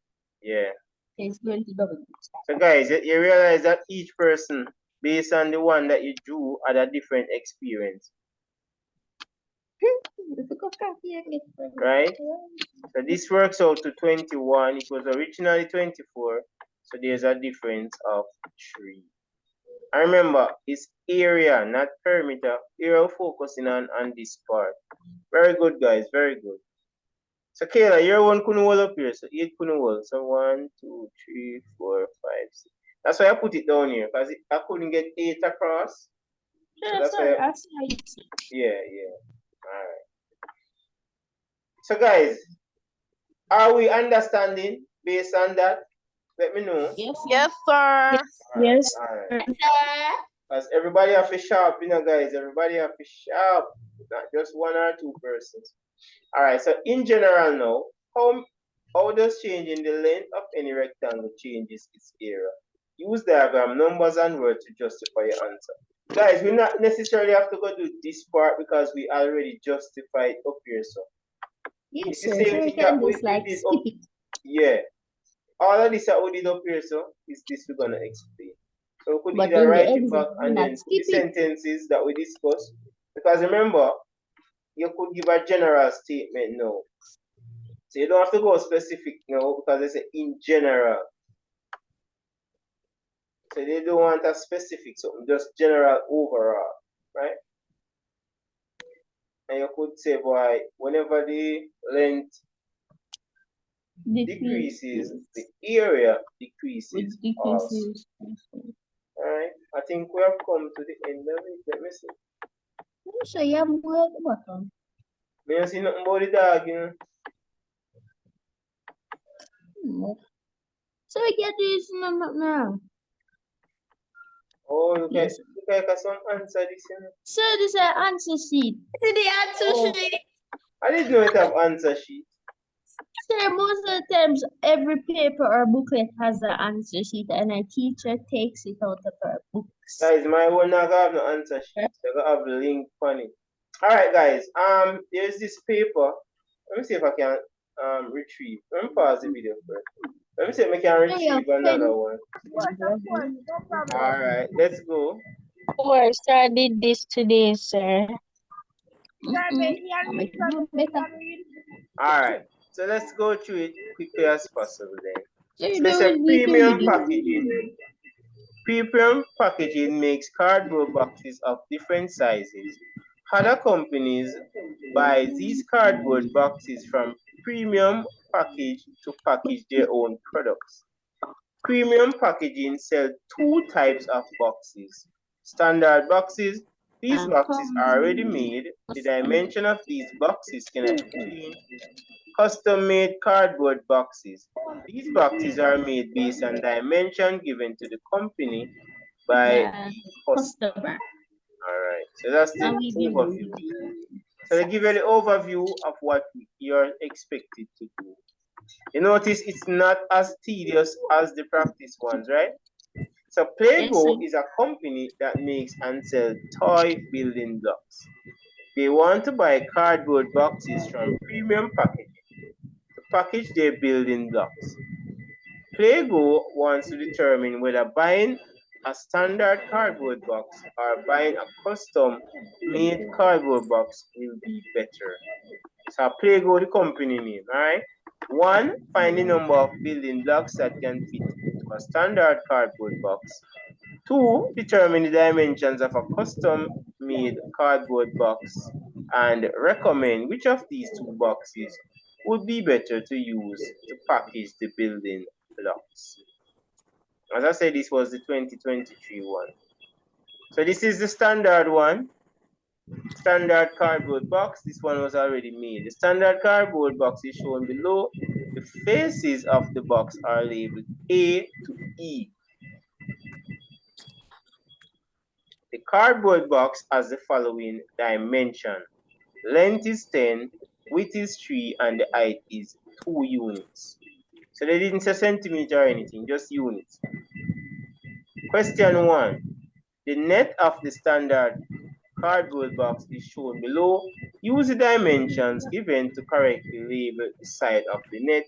Yeah. It's going to double. So guys, you realize that each person, based on the one that you drew, had a different experience. Right? So this works out to 21. It was originally 24. So there's a difference of 3. And remember, it's area, not perimeter. Area focusing on this part. Very good, guys. Very good. So Kayla, your one couldn't hold up here. So 8 couldn't hold. So 1, 2, 3, 4, 5, 6. That's why I put it down here, because I couldn't get 8 across. So that's why. Yeah. All right. So guys, are we understanding based on that? Let me know. Yes, sir. Yes. All right. Because everybody have to sharp, guys. Everybody have to sharp, not just 1 or 2 persons. All right. So in general now, how does changing the length of any rectangle changes its area? Use diagram, numbers, and words to justify your answer. Guys, we not necessarily have to go do this part because we already justified up here. So Yes, it's the sir. same So thing we can that we just like did skip up. it. Yeah. All of this that we did up here, so is this we're gonna explain. So we could But either in the write it exam, back and not then put the skip it. sentences that we discussed. Because remember, you could give a general statement now. So you don't have to go specific now because they say in general. So they don't want a specific, so just general overall, right? And you could say, boy, whenever the length decreases, the area decreases also. Alright, I think we have come to the end of it. Let me see. So you have more at the bottom. I don't see nothing about the dog, So we get this now. Oh, look Yes. at some answer this, So this is an answer sheet. See the answer sheet. I didn't know it have answer sheet. Sir, most of the times every paper or booklet has an answer sheet and a teacher takes it out of her books. Guys, my one not gonna have no answer sheet. They're gonna have the link on it. Alright guys, there's this paper. Let me see if I can retrieve. Let me pause the video first. Let me see if I can retrieve another one. Alright, let's go. I studied this today, sir. Alright, so let's go through it quickly as possible then. So So it's a premium packaging. Premium packaging makes cardboard boxes of different sizes. Other companies buy these cardboard boxes from premium package to package their own products. Premium packaging sells 2 types of boxes. Standard boxes. These boxes are already made. The dimension of these boxes cannot be changed. Custom-made cardboard boxes. These boxes are made based on dimension given to the company by the customer. Alright, so that's the overview. So they give you the overview of what you're expected to do. You notice it's not as tedious as the practice ones, right? So Playgo is a company that makes and sells toy building blocks. They want to buy cardboard boxes from premium packaging to package their building blocks. Playgo wants to determine whether buying a standard cardboard box or buying a custom-made cardboard box will be better? So play go the company name, alright? 1, find the number of building blocks that can fit into a standard cardboard box. 2, determine the dimensions of a custom-made cardboard box and recommend which of these two boxes would be better to use to package the building blocks. As I said, this was the 2023 one. So this is the standard one. Standard cardboard box. This one was already made. The standard cardboard box is shown below. The faces of the box are labeled A to E. The cardboard box has the following dimension. Length is 10, width is 3, and the height is 2 units. So they didn't say centimeter or anything, just units. Question 1. The net of the standard cardboard box is shown below. Use the dimensions given to correctly label the side of the net.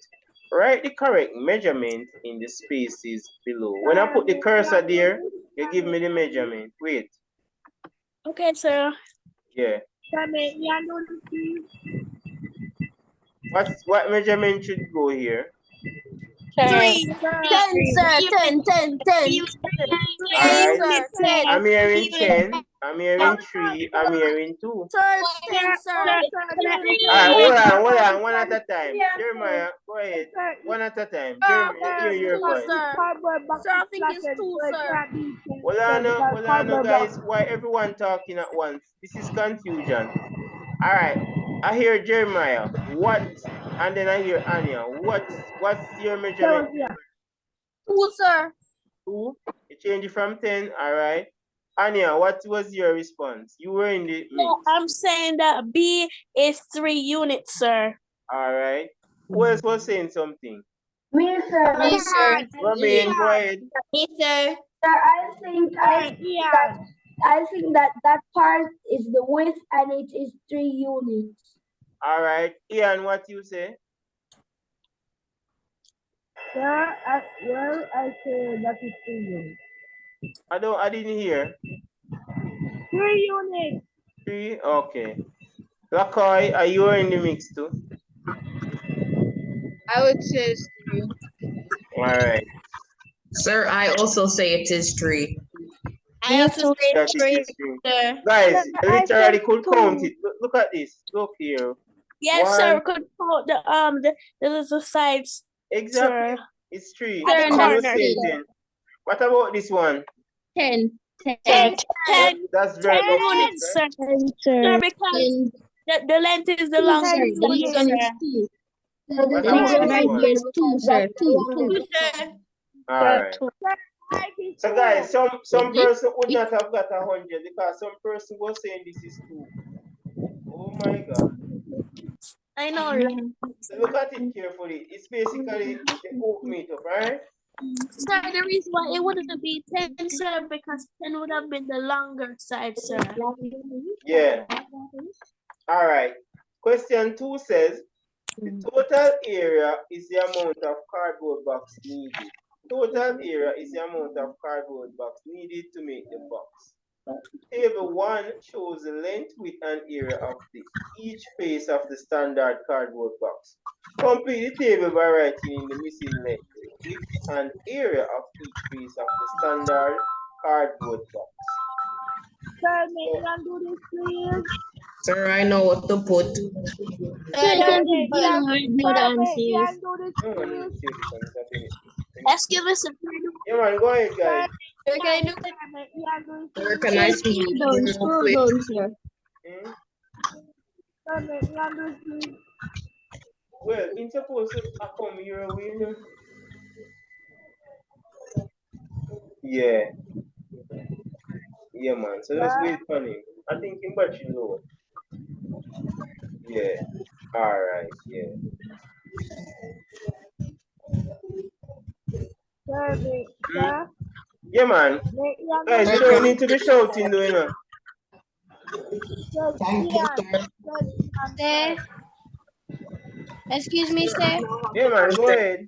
Write the correct measurement in the spaces below. When I put the cursor there, you give me the measurement. Wait. Okay, sir. Yeah. What measurement should go here? 3. 10, sir. 10, 10, 10. Alright. Sir, 10. I'm hearing 10. I'm hearing 3. I'm hearing 2. Sir, it's 10, sir. Alright, hold on. One at a time. Jeremiah, go ahead. One at a time. Jeremiah, hear your point. Sir, I think it's 2, sir. Hold on, guys. Why everyone talking at once? This is confusion. Alright. I hear Jeremiah. What? And then I hear Anya. What's your measurement? 2, sir. 2? You change it from 10. Alright. Anya, what was your response? You were in the mix. I'm saying that B is 3 units, sir. Alright. Who else was saying something? Me, sir. Me, sir. Romain, go ahead. Me, sir. Sir, I think that part is the width and it is 3 units. Alright. Ian, what you say? Sir, I say that is 3 units. I didn't hear. 3 units. 3? Okay. Lakoy, are you in the mix too? I would say it's 3. Alright. Sir, I also say it is 3. I also say That 3, is 3. sir. Guys, I literally said could 2. count it. Look at this. Look here. Yes, 1. sir. We could put the little sides. Exactly. Sir. It's 3. At the Someone was corner. saying 10. What about this one? 10. 10. That's right. 10 units, sir. Sir, because 10. the length is the Sir, longest the unit, least one is sir. 2. What The about least one this right one? here is 2, sir. 2. Two, sir. Alright. So guys, some person would not have got 100 because some person was saying this is 2. Oh my God. I know, right? So look at it carefully. It's basically the oak meat up, right? Sir, the reason why it wouldn't be 10, sir, because 10 would have been the longer side, sir. Yeah. Alright. Question 2 says, the total area is the amount of cardboard box needed. Total area is the amount of cardboard box needed to make the box. Table 1 shows the length, width, and area of each face of the standard cardboard box. Complete the table by writing in the missing length, width, and area of each face of the standard cardboard box. Sir, may I do this, please? Sir, I know what to put. Excuse me, sir. Yeah, man, go ahead, guys. Sir, can I do it? Sir, can I see you real quick? Sir. Well, it's supposed to come your way. Yeah. Yeah, man. So let's wait for him. I think him battery low. Yeah. Alright, yeah. Yeah, man. Guys, you don't need to be shouting, though, you know. Sir. Excuse me, sir. Yeah, man, go ahead.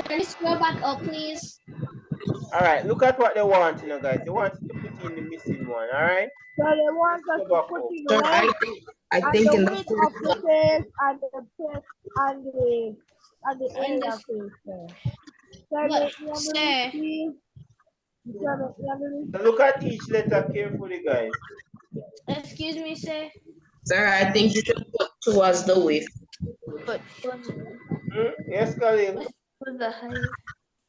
Can you scroll back up, please? All right, look at what they want, you know, guys. They want you to put in the missing one. All right. So they want Let's us go to back put up. in Sir, length I and think the in the width first of the one. face and the chest and the And area the, of face, sir. Sir, what, make me a little sir, please. Sir, make me a little. So look at each letter carefully, guys. excuse me, sir. Sir, I think you should put towards the width. But Yes, Khalil. What's the height?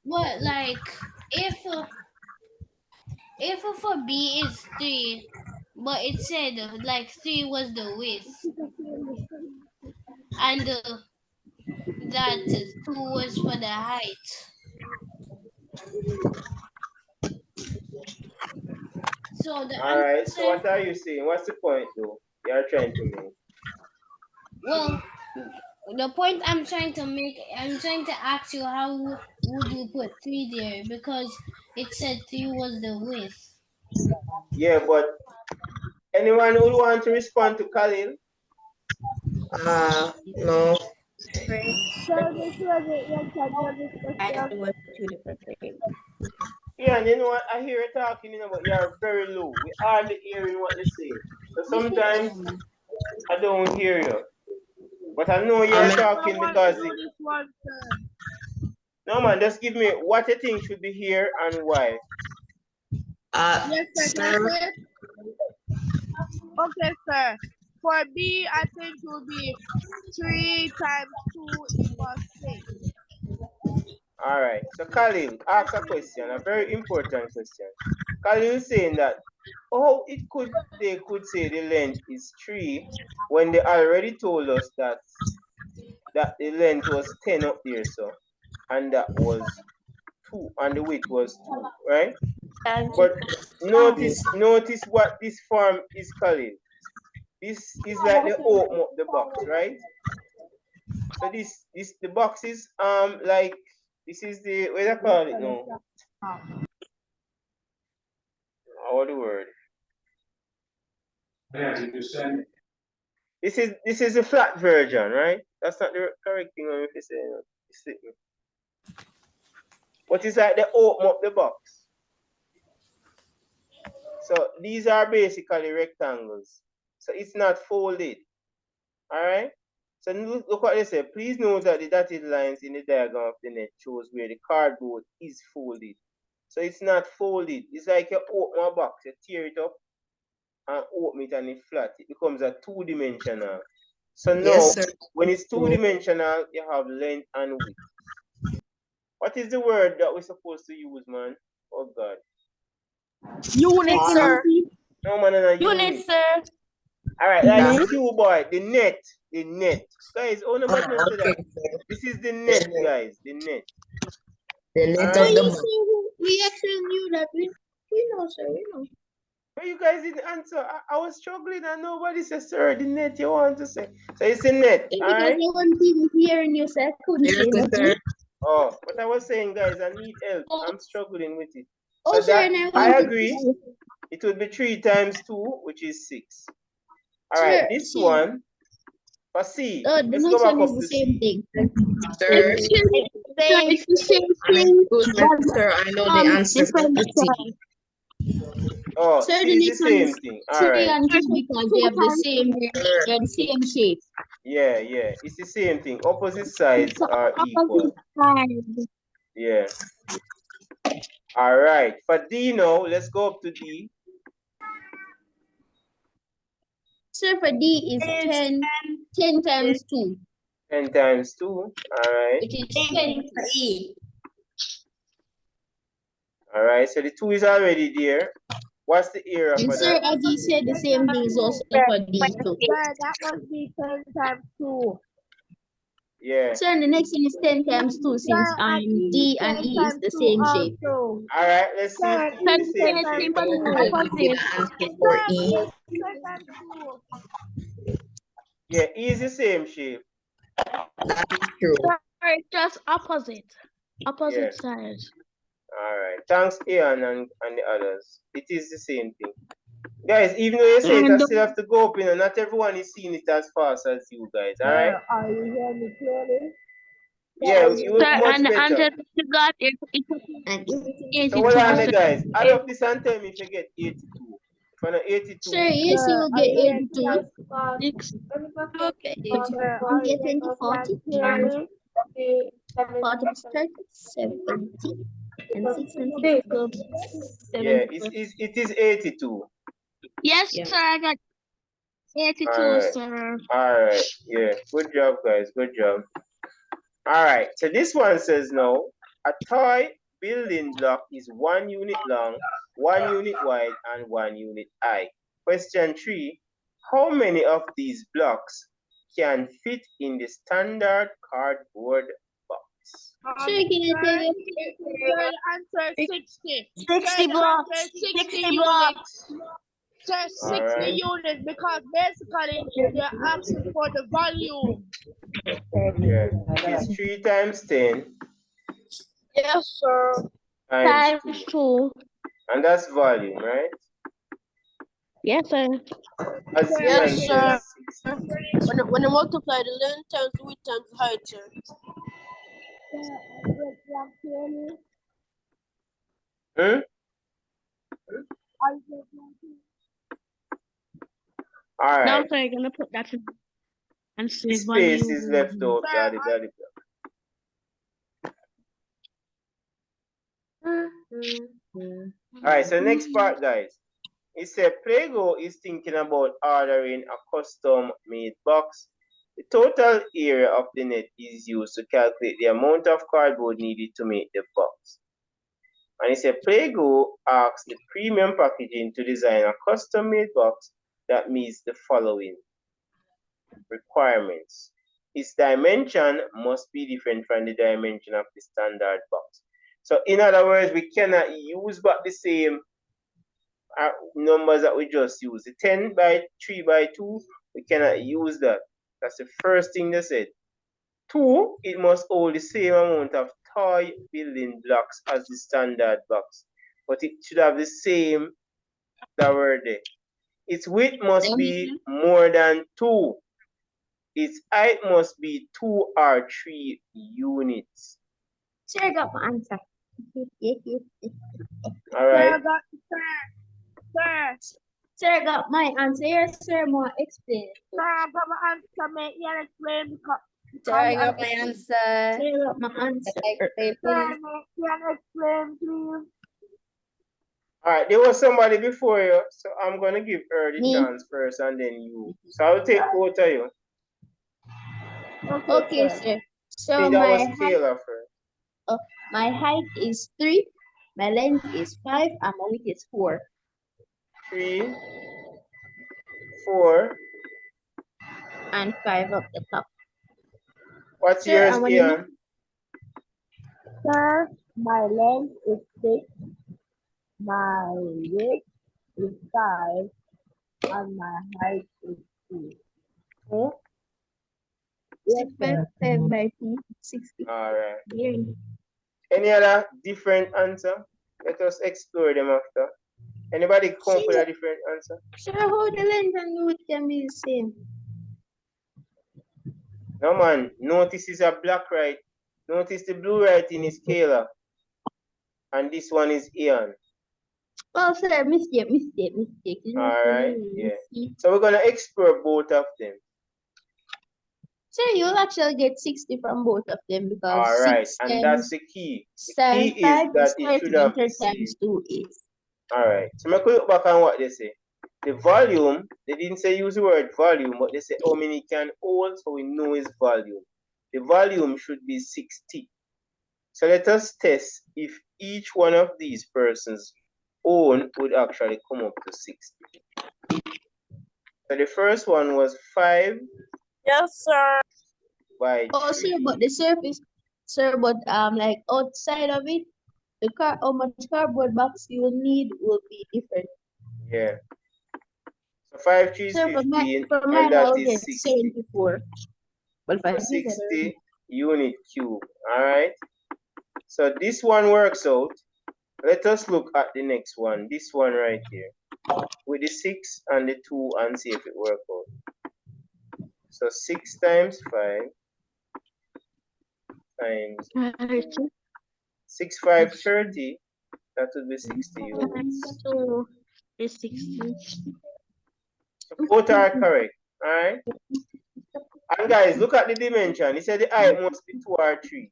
what, like, if for B is 3, but it said like 3 was the width, and that 2 was for the height. So the All right. So answer, what are you saying? What's the point, though? You are trying to make. well, the point I'm trying to make, I'm trying to ask you how would you put 3 there, because it said 3 was the width. Yeah, but anyone who want to respond to Khalil? No. Sir, this was the answer to this I question. was two different things. Yeah, and you know what? I hear you talking, you know, but you're very low. We hardly hearing what they say. So sometimes I don't hear you. But I know you're Um, I talking want to because do this one, sir. no man, just give me what you think should be here and why. Yes, sir, can I sir, say it? Okay, sir. For B, I think it will be 3 times 2 equals 6. All right. So Khalil ask a question, a very important question. Khalil is saying that oh it could they could say the length is 3 when they already told us that the length was 10 up there, so and that was 2 and the width was 2, right? But notice what this form is calling. This is like the open up the box, right? So this the box is like this is the what do I call it now? How the word? This is a flat version, right? That's not the correct thing if you say. But it's like they open up the box. So these are basically rectangles. So it's not folded. Alright? So look what they say. Please note that the dotted lines in the diagram of the net shows where the cardboard is folded. So it's not folded. It's like you open a box, you tear it up and open it and it's flat. It becomes a two-dimensional. So now, yes, sir. when it's two-dimensional, you have length and width. What is the word that we're supposed to use, man? Oh, God. Unit, sir. No, man, not unit. Sir. Alright, like the cube boy, the net. The net. Guys, oh, nobody knows Okay, that. sir. This is the net, guys. The net. The net Alright. of the box. We actually knew that. We know, sir. We know. But you guys didn't answer. I was struggling and nobody said, sir, the net you want to say. So it's the net, Yeah, because alright? I wasn't even hearing you, so I couldn't say Seriously, nothing. sir. Oh, what I was saying, guys, I need help. I'm struggling with it. Oh, So sir, that, and I I wanted agree. to. It would be 3 times 2, which is 6. Sir, Alright, this sir, one, for C, the let's go next back one is up the to same C. thing. Sir, Excuse me, sir, it's the same thing, excuse me, but sir. I know the answer for different the C. size. Oh, Sir, C the is the next one same is thing. 3 Alright. and 2 because they have the same Sir, they're the same shape. Yeah, it's the same thing. Opposite sides are equal. Yeah. Alright. For D now, let's go up to D. Sir, for D is 10 times 2, 10 times 2. Alright. which is 20. Alright. So the 2 is already there. What's the area And for Sir that? Adi said the same thing is also for D too. Sir, that must be 10 times 2. Yeah. Sir, and the next one is 10 times 2 since Sir, and E is D and 10 E is times the 2 same shape. also. Alright, let's see if Sir, D E is is the 10 same times shape. I 2. will give you the answer for Sir, E E. is 10 times 2. Yeah, E is the same shape. That is true. Sir, it's just opposite. Yeah. sides. Alright. Thanks, Ian and the others. It is the same thing. Guys, even though you say it, I still have to go up, not everyone is seeing it as fast as you guys, alright? Sir, are you hearing me clearly? Yeah, you Sir, much and the better. answer you got is And So hold on, 82, sir. guys. Add up this and tell me if you get 82. If I know 82, Sir, yes, you will get 82. 6, Okay, sir. you get 20, 40, and 40 plus 30, 70, and 6 and 6 will be yeah, 74. it is 82. Yes, Yeah. sir, I got 82, Alright. sir. Alright, yeah. Good job, guys. Good job. Alright, so this one says now, a toy building block is 1 unit long, 1 unit wide, and 1 unit high. Question 3, how many of these blocks can fit in the standard cardboard box? Sir, can you tell me? Sir, answer 60. 60 blocks. 60 60 blocks. units. Sir, 60 Alright. units because basically they're asking for the volume. Yeah, it is 3 times 10 Yes, sir. times 2. 2. And that's volume, right? Yes, sir. As Yes, Ian sir. says, 60. When I multiply the length times the width times the height, sir. Hmm? All Now, right. sir, you're gonna put that in and say The space is left volume. out. Blah, blah, blah, blah. All right. So next part, guys. It said Prego is thinking about ordering a custom-made box. The total area of the net is used to calculate the amount of cardboard needed to make the box. And it said Prego asks the premium packaging to design a custom-made box that meets the following requirements. Its dimension must be different from the dimension of the standard box. So in other words, we cannot use but the same numbers that we just used. The 10 by 3 by 2, we cannot use that. That's the first thing they said. 2, it must hold the same amount of toy building blocks as the standard box. But it should have the same that were there. Its width must be more than 2. Its height must be 2 or 3 units. Sir, I got my answer. All right. Sir, I got my answer. Yes, sir, more explain. Sir, I got my answer, mate. Yeah, explain because Sir, I got my answer. Sir, I got my answer. Explain, Sir, please. mate, yeah, explain, please. All right. There was somebody before you, so I'm going to give her the Me. chance first and then you. So I'll take both of you. Okay, sir. I So think that was my height, Kayla first. my height is 3, my length is 5, and my width is 4. 3, 4. And 5 up the top. What's Sir, yours, and when Ian? Sir, my length is 6, my width is 5, and my height is 2. Who? 6 by 5 by 2, 60. All right. Yeah. Any other different answer? Let us explore them after. Anybody come up with a different answer? Sir, how the length and the width can be the same? No, man. Notice is a black right. Notice the blue writing is Kayla. And this one is Ian. Oh, sir, mistake. All right. Yeah. So we're going to explore both of them. Sir, you'll actually get 60 from both of them because All right. 6 And times that's the key. The 7 key is 5 that is it 30 should and have 30 the same. times 2 is. All right. So I could look back on what they say. The volume, they didn't say use the word volume, but they say how many can hold, so we know is volume. The volume should be 60. So let us test if each one of these persons' own would actually come up to 60. So the first one was 5 Yes, sir. by 3. Oh, sir, but the surface, sir, but like outside of it, the how much cardboard box you will need will be different. Yeah. So 5 3 is Sir, for 15, mine and that I'll is get 60. 74. Well, if I So give it 60 unit cube. All right. So this one works out. Let us look at the next one. This one right here. With the 6 and the 2 and see if it works out. So 6 times 5. times 6, 5, 30. That would be 60 units. So it's 60. So both are correct. Alright? And guys, look at the dimension. He said the height must be 2 or 3.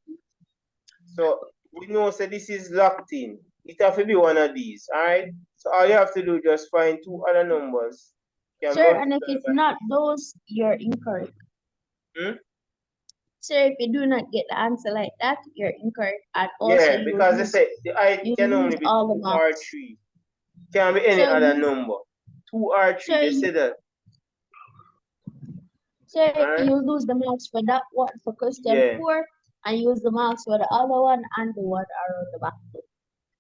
So we know so this is locked in. It have to be one of these. Alright? So all you have to do just find 2 other numbers. Sir, and if it's not those, you're incorrect. Sir, if you do not get the answer like that, you're incorrect. And also, Yeah, because they say the height can only be 2 or 3. Can be any other number. 2 or 3, they say that. Sir, you lose the marks for that one for question 4, and use the marks for the other one and the one around the back.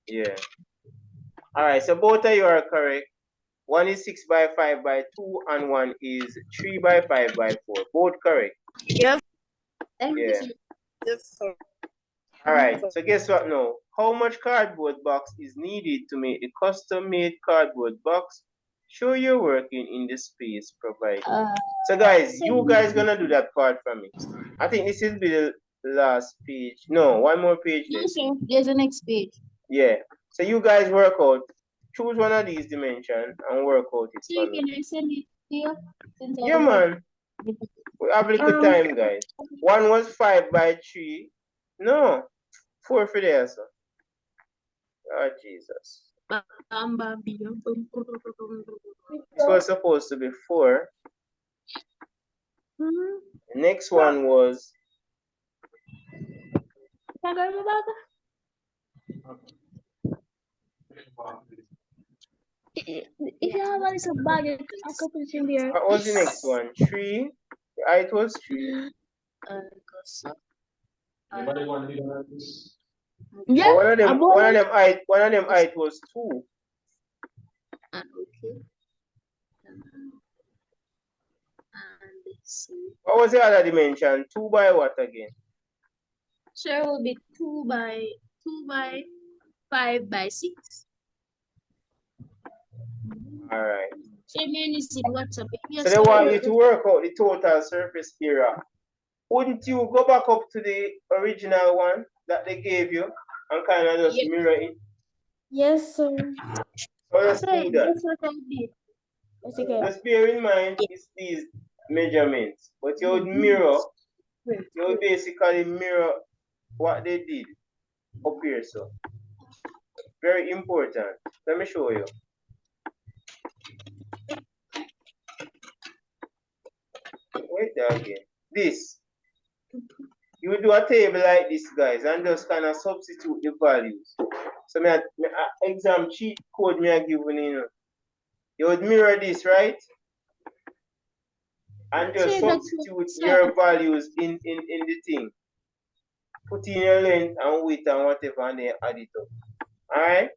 Yeah. Alright, so both of you are correct. One is 6 by 5 by 2, and one is 3 by 5 by 4. Both correct. Yes. Thank you, sir. Yes, sir. Alright, so guess what now? How much cardboard box is needed to make a custom-made cardboard box? Show you're working in the space provided. So guys, you guys gonna do that part for me. I think this will be the last page. No, one more page No, there. sir. There's the next page. Yeah. So you guys work out. Choose one of these dimensions and work out it Sir, for me. can I send it to you? Yeah, man. We have a little time, guys. One was 5 by 3. No, 4 for there, sir. Oh, Jesus. This was supposed to be 4. The next one was... If you have a little bag, a couple in there. What was the next one? 3. The height was 3. Yeah, one of them height was 2. Okay. Let's see. What was the other dimension? 2 by what again? Sure, will be 2 by 5 by 6. Alright. So you see what's up. So they want you to work out the total surface area. Wouldn't you go back up to the original one that they gave you and kind of just mirror it? Yes, sir. So let's do that. That's what I did. That's okay. Just bear in mind it's these measurements, but you would mirror, you would basically mirror what they did up here. So very important. Let me show you. Wait there again. This. You will do a table like this, guys, and just kind of substitute the values. So my exam cheat code me I given you. You would mirror this, right? And just substitute your values in the thing. Put in your length and width and whatever, and then add it up. Alright?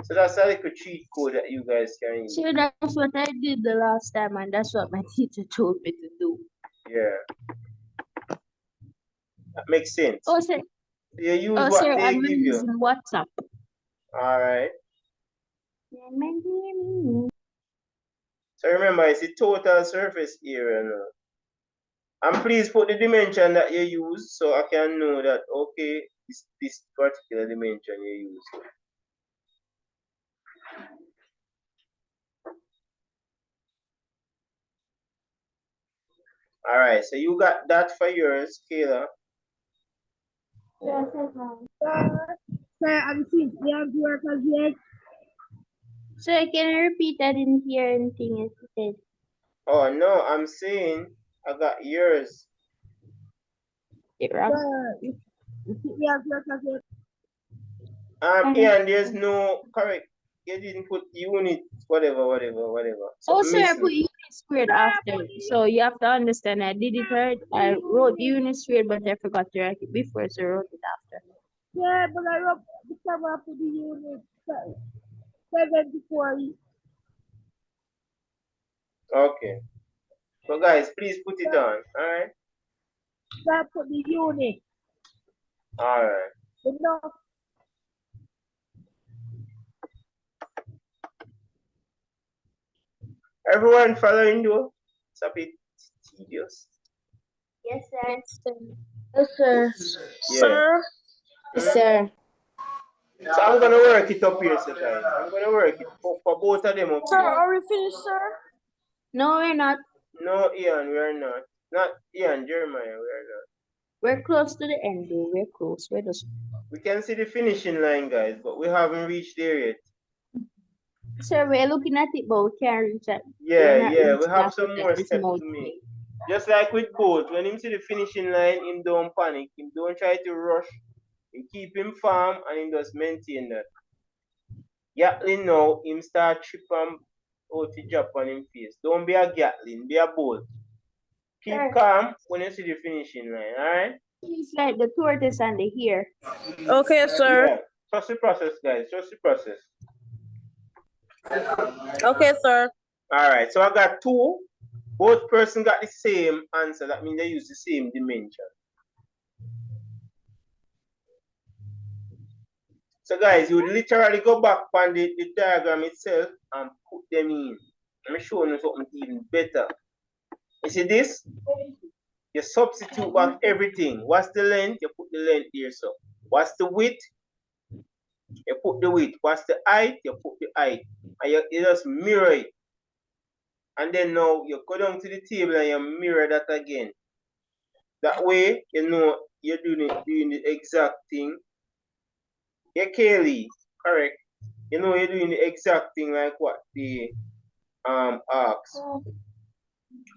So that's a little cheat code that you guys can use. So that's what I did the last time, and that's what my teacher told me to do. Yeah. That makes sense. Oh, sir. You use what sir, they give you. using WhatsApp. Alright. So remember, it's the total surface area now. And please put the dimension that you use so I can know that, okay, it's this particular dimension you use. Alright, so you got that for yours, Kayla. Yes, sir. Sir, I'm seeing you have work as yet. Sir, can you repeat? I didn't hear anything you said. Oh no, I'm saying I got yours. Sir, you have work as yet. Ian, there's no correct. You didn't put unit, whatever. So Sir, I put unit squared after. So you have to understand, I did it right. I wrote the unit squared, but I forgot to write it before, so I wrote it after. Yeah, but I wrote the camera for the unit 74. Okay. So guys, please put it on. Alright? Sir, put the unit. Alright. Enough. Everyone following though? It's a bit tedious. Yes, sir. Yes, sir. Yeah. Sir. Yes, sir. So I'm gonna work it up here, so guys. I'm gonna work it for both of them up Sir, here. are we finished, sir? No, we're not. No, Ian, we are not. Not Ian, Jeremiah, we are not. We're close to the end, though. We're close. We're just. We can see the finishing line, guys, but we haven't reached there yet. Sir, we're looking at it, but we can't reach it. Yeah, We're not yeah, we reaching have at some it more at this steps to moment. make. Just like with both, when him see the finishing line, him don't panic, him don't try to rush, him keep him firm and him just maintain that. Gatling now, him start trip and out to drop on him face. Don't be a Gatling, be a Bolt. Keep calm when you see the finishing line, alright? It's like the tortoise and the hare. Okay, sir. Yeah. Trust the process, guys. Trust the process. Okay, sir. Alright, so I got two. Both person got the same answer. That means they use the same dimension. So guys, you would literally go back on the diagram itself and put them in. Let me show you something even better. You see this? You substitute back everything. What's the length? You put the length here. So what's the width? You put the width. What's the height? You put the height. And you just mirror it. And then now you go down to the table and you mirror that again. That way you know you're doing the exact thing. Yeah, Kaylee, correct. You know you're doing the exact thing like what the asks.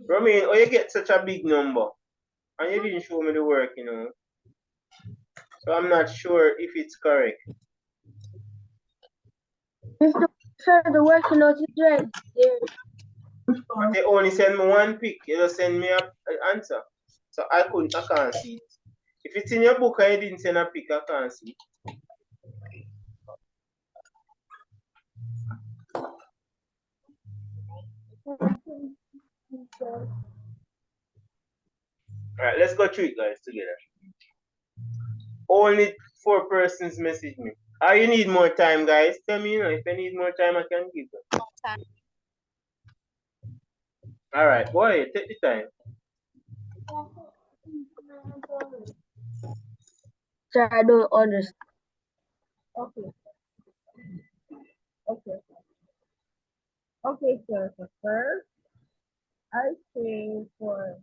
Romain, oh, you get such a big number. And you didn't show me the work, you know. So I'm not sure if it's correct. Sir, the working note is right there. But they only send me one pick. You just send me an answer. So I can't see it. If it's in your book and you didn't send a pick, I can't see it. Alright, let's go through it, guys, together. Only 4 persons message me. You need more time, guys. Tell me, you know, if you need more time, I can give them. Alright, go ahead, take the time. Sir, I don't understand. Okay. Okay. Okay, sir. So first, I say for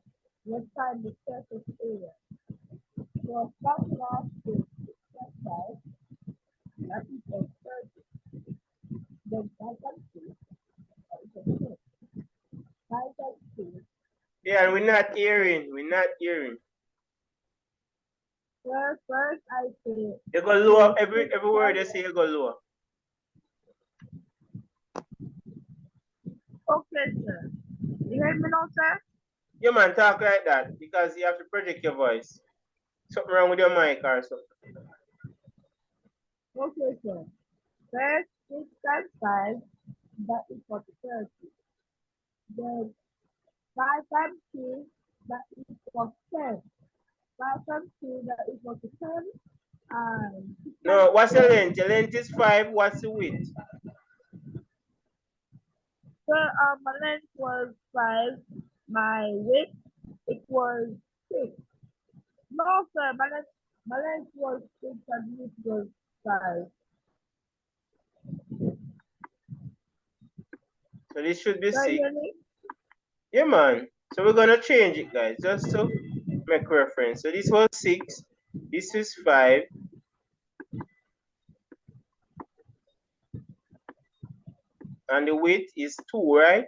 let's find the surface area. So starting off with that side, that equals 30. Then 5 times 2, that equals 6. 5 times 2. Yeah, we're not hearing. We're not hearing. First I say You go lower. Every word you say, you go lower. okay, sir. You hear me now, sir? Yeah, man, talk like that because you have to project your voice. Something wrong with your mic or something. Okay, sir. First, 6 times 5, that equals 30. Then 5 times 2, that equals 10. 5 times 2, that equals 10. And No, what's your length? Your length is 5. What's the width? sir, my length was 5. My width, it was 6. No, sir, my length was 6 and width was 5. So this should be Can 6. you hear me? Yeah, man. So we're going to change it, guys, just to make reference. So this was 6. This is 5. And the width is 2, right?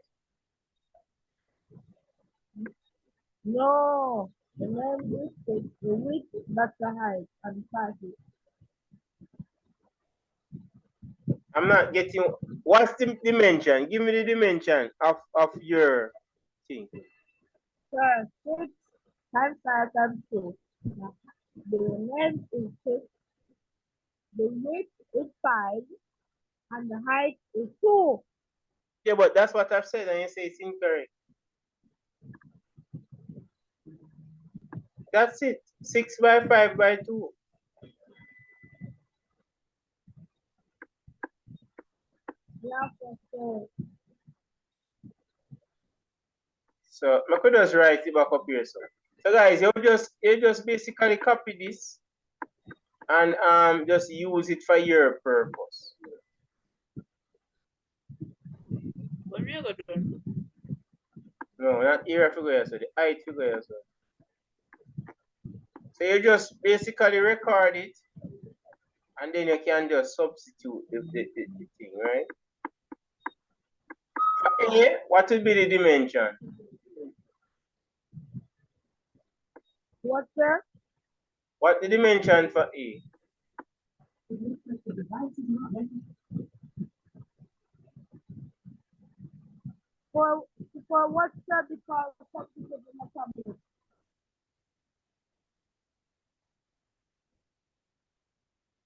No, the length is 6. The width, that's the height, and 5 is. I'm not getting. What's the dimension? Give me the dimension of your thing. Sir, 6 times 5 times 2. The length is 6. The width is 5. And the height is 2. Yeah, but that's what I've said, and you say it's incorrect. That's it. 6 by 5 by 2. Yeah, sir. So I could just write it back up here, so So guys, you just basically copy this and just use it for your purpose. When we go done? No, not area figure, so the height figure. So you just basically record it and then you can just substitute the thing, right? For A, what will be the dimension? What, sir? What the dimension for A? For what, sir? Because something is in the tablet.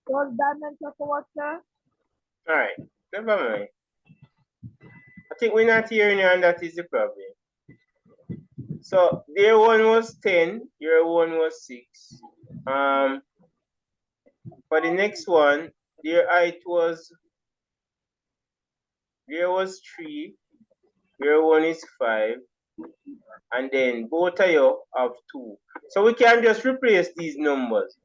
For dimension for what, sir? Alright, never mind. I think we're not hearing you and that is the problem. So their one was 10, your one was 6. For the next one, their height was, there was 3, your one is 5, and then both of you have 2. So we can just replace these numbers.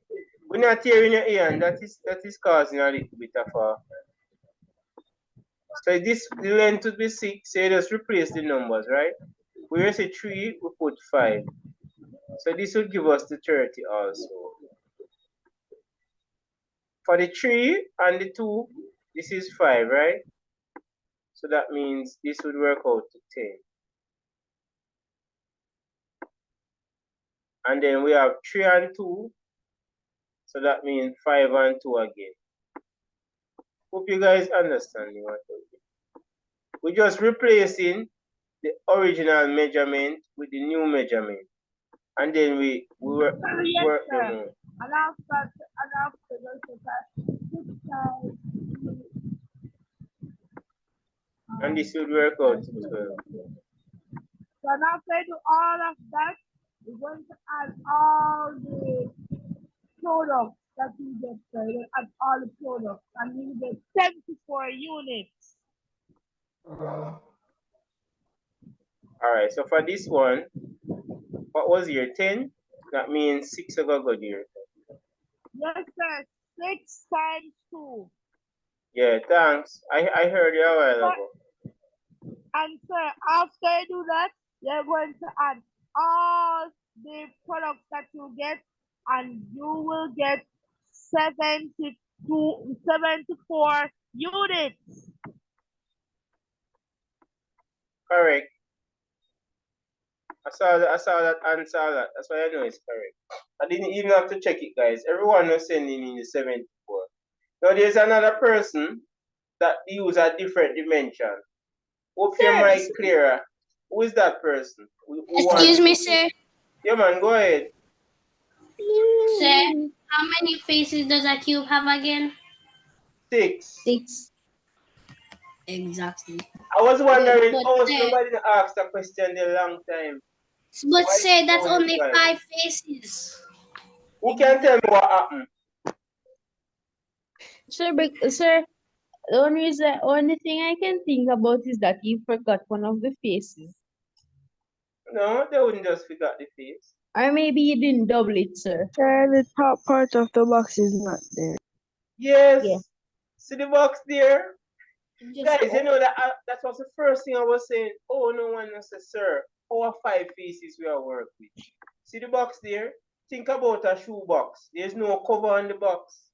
We're not hearing your ear, and that is causing a little bit of a. So this the length would be 6, so you just replace the numbers, right? We say 3, we put 5. So this will give us the 30 also. For the 3 and the 2, this is 5, right? So that means this would work out to 10. And then we have 3 and 2. So that means 5 and 2 again. Hope you guys understand what I'm doing. We're just replacing the original measurement with the new measurement. And then we work them out. And after the 6 times. And this would work out to 12. So now after do all of that, we're going to add all the products that we get. So we'll add all the products and we get 74 units. Alright, so for this one, what was your 10? That means 6 are going to go there. Yes, sir. 6 times 2. Yeah, thanks. I heard you a while ago. And sir, after you do that, you're going to add all the products that you get, and you will get 74 units. Correct. I saw that and saw that. That's why I know it's correct. I didn't even have to check it, guys. Everyone was sending in the 74. Now there's another person that use a different dimension. Hope your mic clearer. Who is that person? Excuse me, sir. Yeah, man, go ahead. Sir, how many faces does a cube have again? 6. 6. Exactly. I was wondering, But nobody asked a question in a long time. But Why sir, that's so only guys? 5 faces. Who can tell me what happened? Sir, the only thing I can think about is that you forgot one of the faces. No, they wouldn't just forgot the face. Or maybe you didn't double it, sir. Sir, the top part of the box is not there. Yes. Yeah. See the box there? Guys, you know that was the first thing I was saying. Oh, no one says, sir, our 5 faces we are work with. See the box there? Think about a shoe box. There's no cover on the box.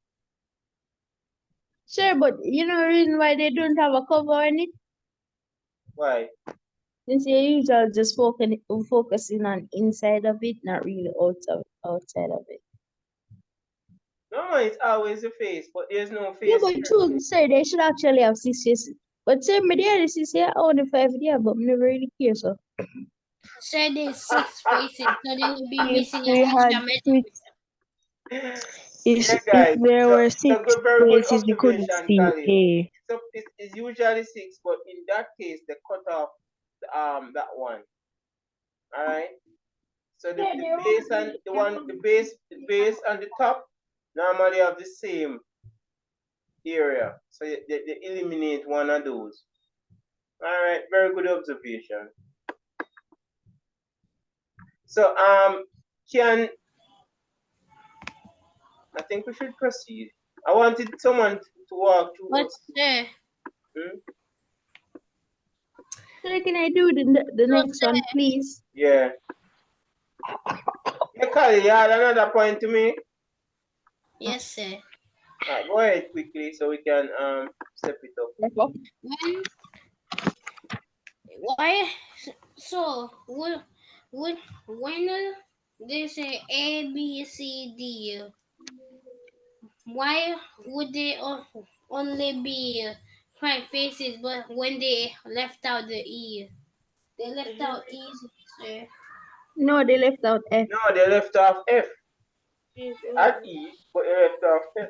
Sure, but you know the reason why they don't have a cover on it? Why? Since you usually just focusing on inside of it, not really outside of it. No, it's always a face, but there's no face. Yeah, but true, sir, they should actually have 6 faces. But sir, me there, this is here, only 5 there, but me never really care, so. Sir, there's 6 faces, so they will be If missing we an had extra measurement. 6, Yeah, guys. if there were 6 very good faces, we couldn't observation, see Khalil. A. It's usually 6, but in that case, they cut off that one. All right. So the base and the base and the top normally have the same area. So they eliminate one of those. All right. Very good observation. So I think we should proceed. I wanted someone to walk through But us. sir, Sir, can I do the next one, please? Yeah. Yeah, Kali, you had another point to make? yes, sir. Go ahead quickly so we can step it up. When why so would when they say A B C D, why would they only be five faces, but when they left out the E, they left out E, sir. No, they left out F. No, they left off F. At E, but they left off F.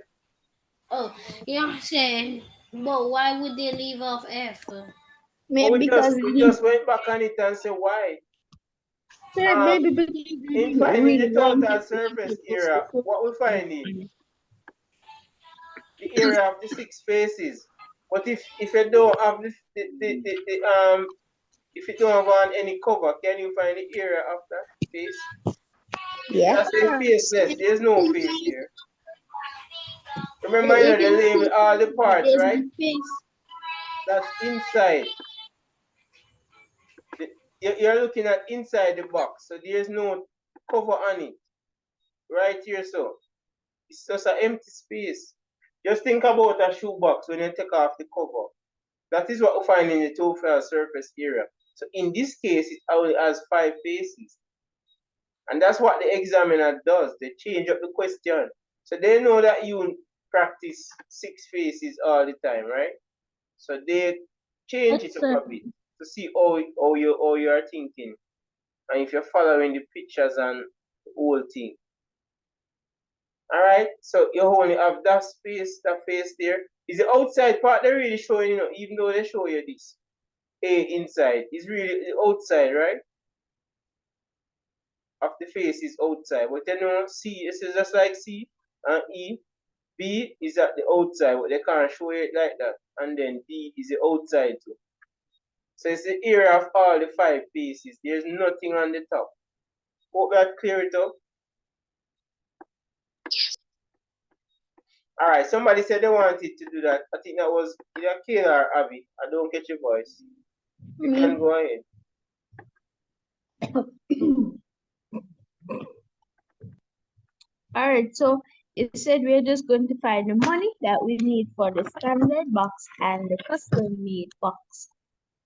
Oh, yeah, sir. But why would they leave off F? Maybe because We just went back on it and said why. sir, maybe because they In didn't finding the really want total it to surface affect us area, to what we finding? The area of the 6 faces. But if you don't have this, if you don't have any cover, can you find the area of that face? yeah. That's a faceless. There's no face here. Remember, It they is label all the parts, there's right? no face. That's inside. You're looking at inside the box, so there's no cover on it. Right here, so it's just an empty space. Just think about a shoebox when you take off the cover. That is what we find in the total surface area. So in this case, it only has 5 faces. And that's what the examiner does. They change up the question. So they know that you practice 6 faces all the time, right? So they change it up a bit to see how you are thinking. And if you're following the pictures and the whole thing. Alright, so you only have that space, that face there. Is the outside part they're really showing, even though they show you this. A inside is really the outside, right? Of the face is outside. But C, this is just like C and E. B is at the outside, but they can't show it like that. And then D is the outside too. So it's the area of all the 5 faces. There's nothing on the top. Hope that clear it up. Alright, somebody said they wanted to do that. I think that was either Kayla or Abby. I don't get your voice. You can go ahead. Alright, so it said we're just going to find the money that we need for the standard box and the custom made box.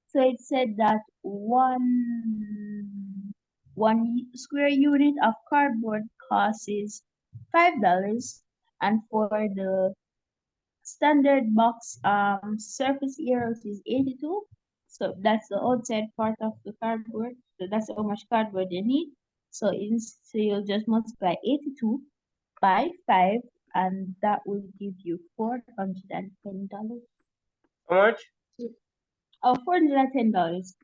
So it said that one square unit of cardboard costs is $5, and for the standard box surface area is 82. So that's the outside part of the cardboard. So that's how much cardboard you need. So you'll just multiply 82 by 5, and that will give you $410. How much? Oh, $410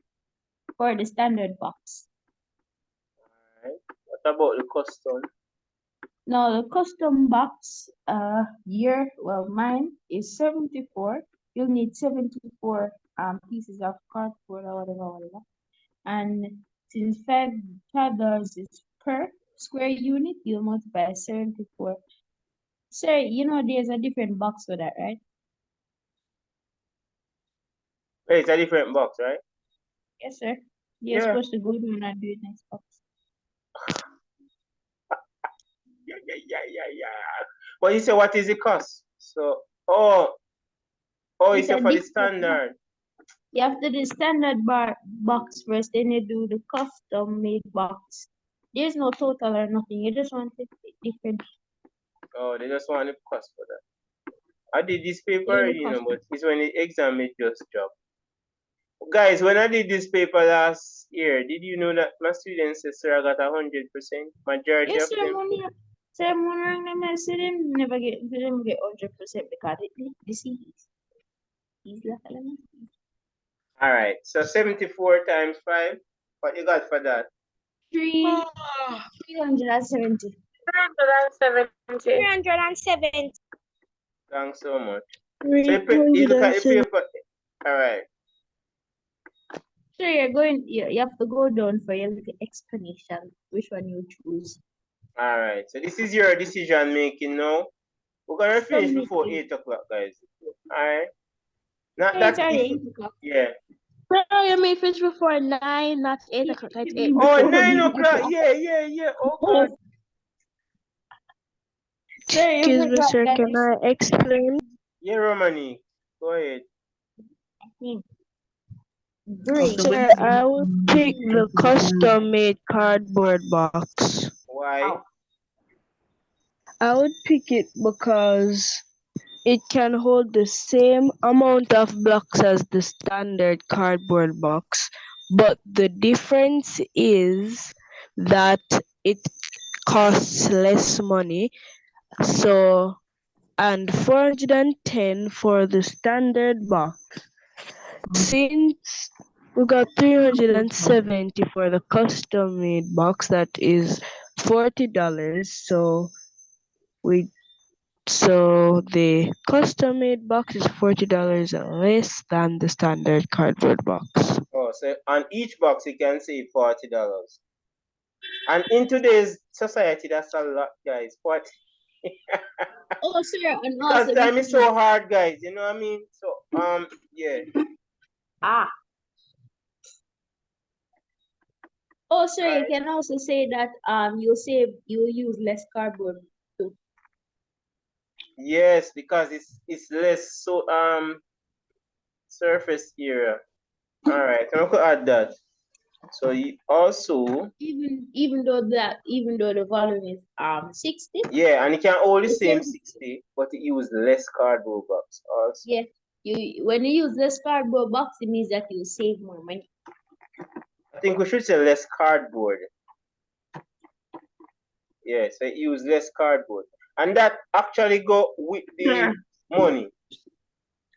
for the standard box. Alright. What about the custom? Now the custom box mine is 74. You'll need 74 pieces of cardboard or whatever. And since $5 is per square unit, you'll multiply 74. Sir, there's a different box for that, right? Hey, it's a different box, right? Yes, sir. You're supposed to go down and do it next box. Yeah. But you say what is the cost? So you say for the standard. You have to do standard box first, then you do the custom made box. There's no total or nothing. You just want it different. Oh, they just want the cost for that. I did this paper, but it's when the exam it just dropped. Guys, when I did this paper last year, did you know that my students said, sir, I got 100%? Majority of them. Sir, them never get 100% because this is Alright, so 74 times 5. What you got for that? 370. 370. Thanks so much. So you look at the paper. Alright. So you have to go down for your little explanation, which one you choose. All right. So this is your decision making now. We're gonna finish before 8 o'clock, guys. All right. Not that easy. 8 o'clock. Yeah. Sir, you may finish before 9, not 8 o'clock. It's 8 Oh, before. 9 o'clock. Yeah. Oh God. Sir, you Excuse me, forgot sir, that can I explain? Yeah, Romani. Go ahead. break. Sir, I would pick the custom-made cardboard box. Why? I would pick it because it can hold the same amount of blocks as the standard cardboard box, but the difference is that it costs less money. So, and 410 for the standard box. Since we got 370 for the custom made box, that is $40. We so the custom made box is $40 less than the standard cardboard box. Oh, so on each box you can save $40. And in today's society, that's a lot, guys. What? Oh, sir, and Because also time is so hard, guys. You know what I mean? So yeah. Oh, sir, you Right. can also say that you use less cardboard too. Yes, because it's less so surface area. All right, I'm gonna add that. So you also Even though the volume is 60. yeah, and it can hold the You same can 60, but it use less cardboard box also. Yeah, you when you use less cardboard box, it means that you save more money. I think we should say less cardboard. Yeah, so it use less cardboard, and that actually go with the Sir. money.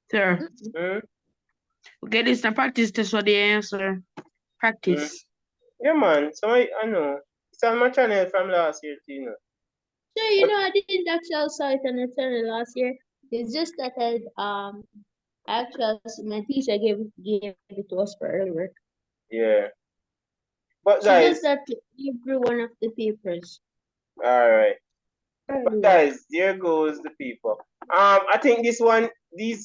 Sir. Okay, this the practice test for the answer. Practice. Yeah, man. So I know it's on my channel from last year, too, you know. Sure, I didn't actually saw it on the channel last year. It's just that actually my teacher gave it to us for early work. Yeah. But She guys, does that every one of the papers. all right. But guys, there goes the paper. I think this one, the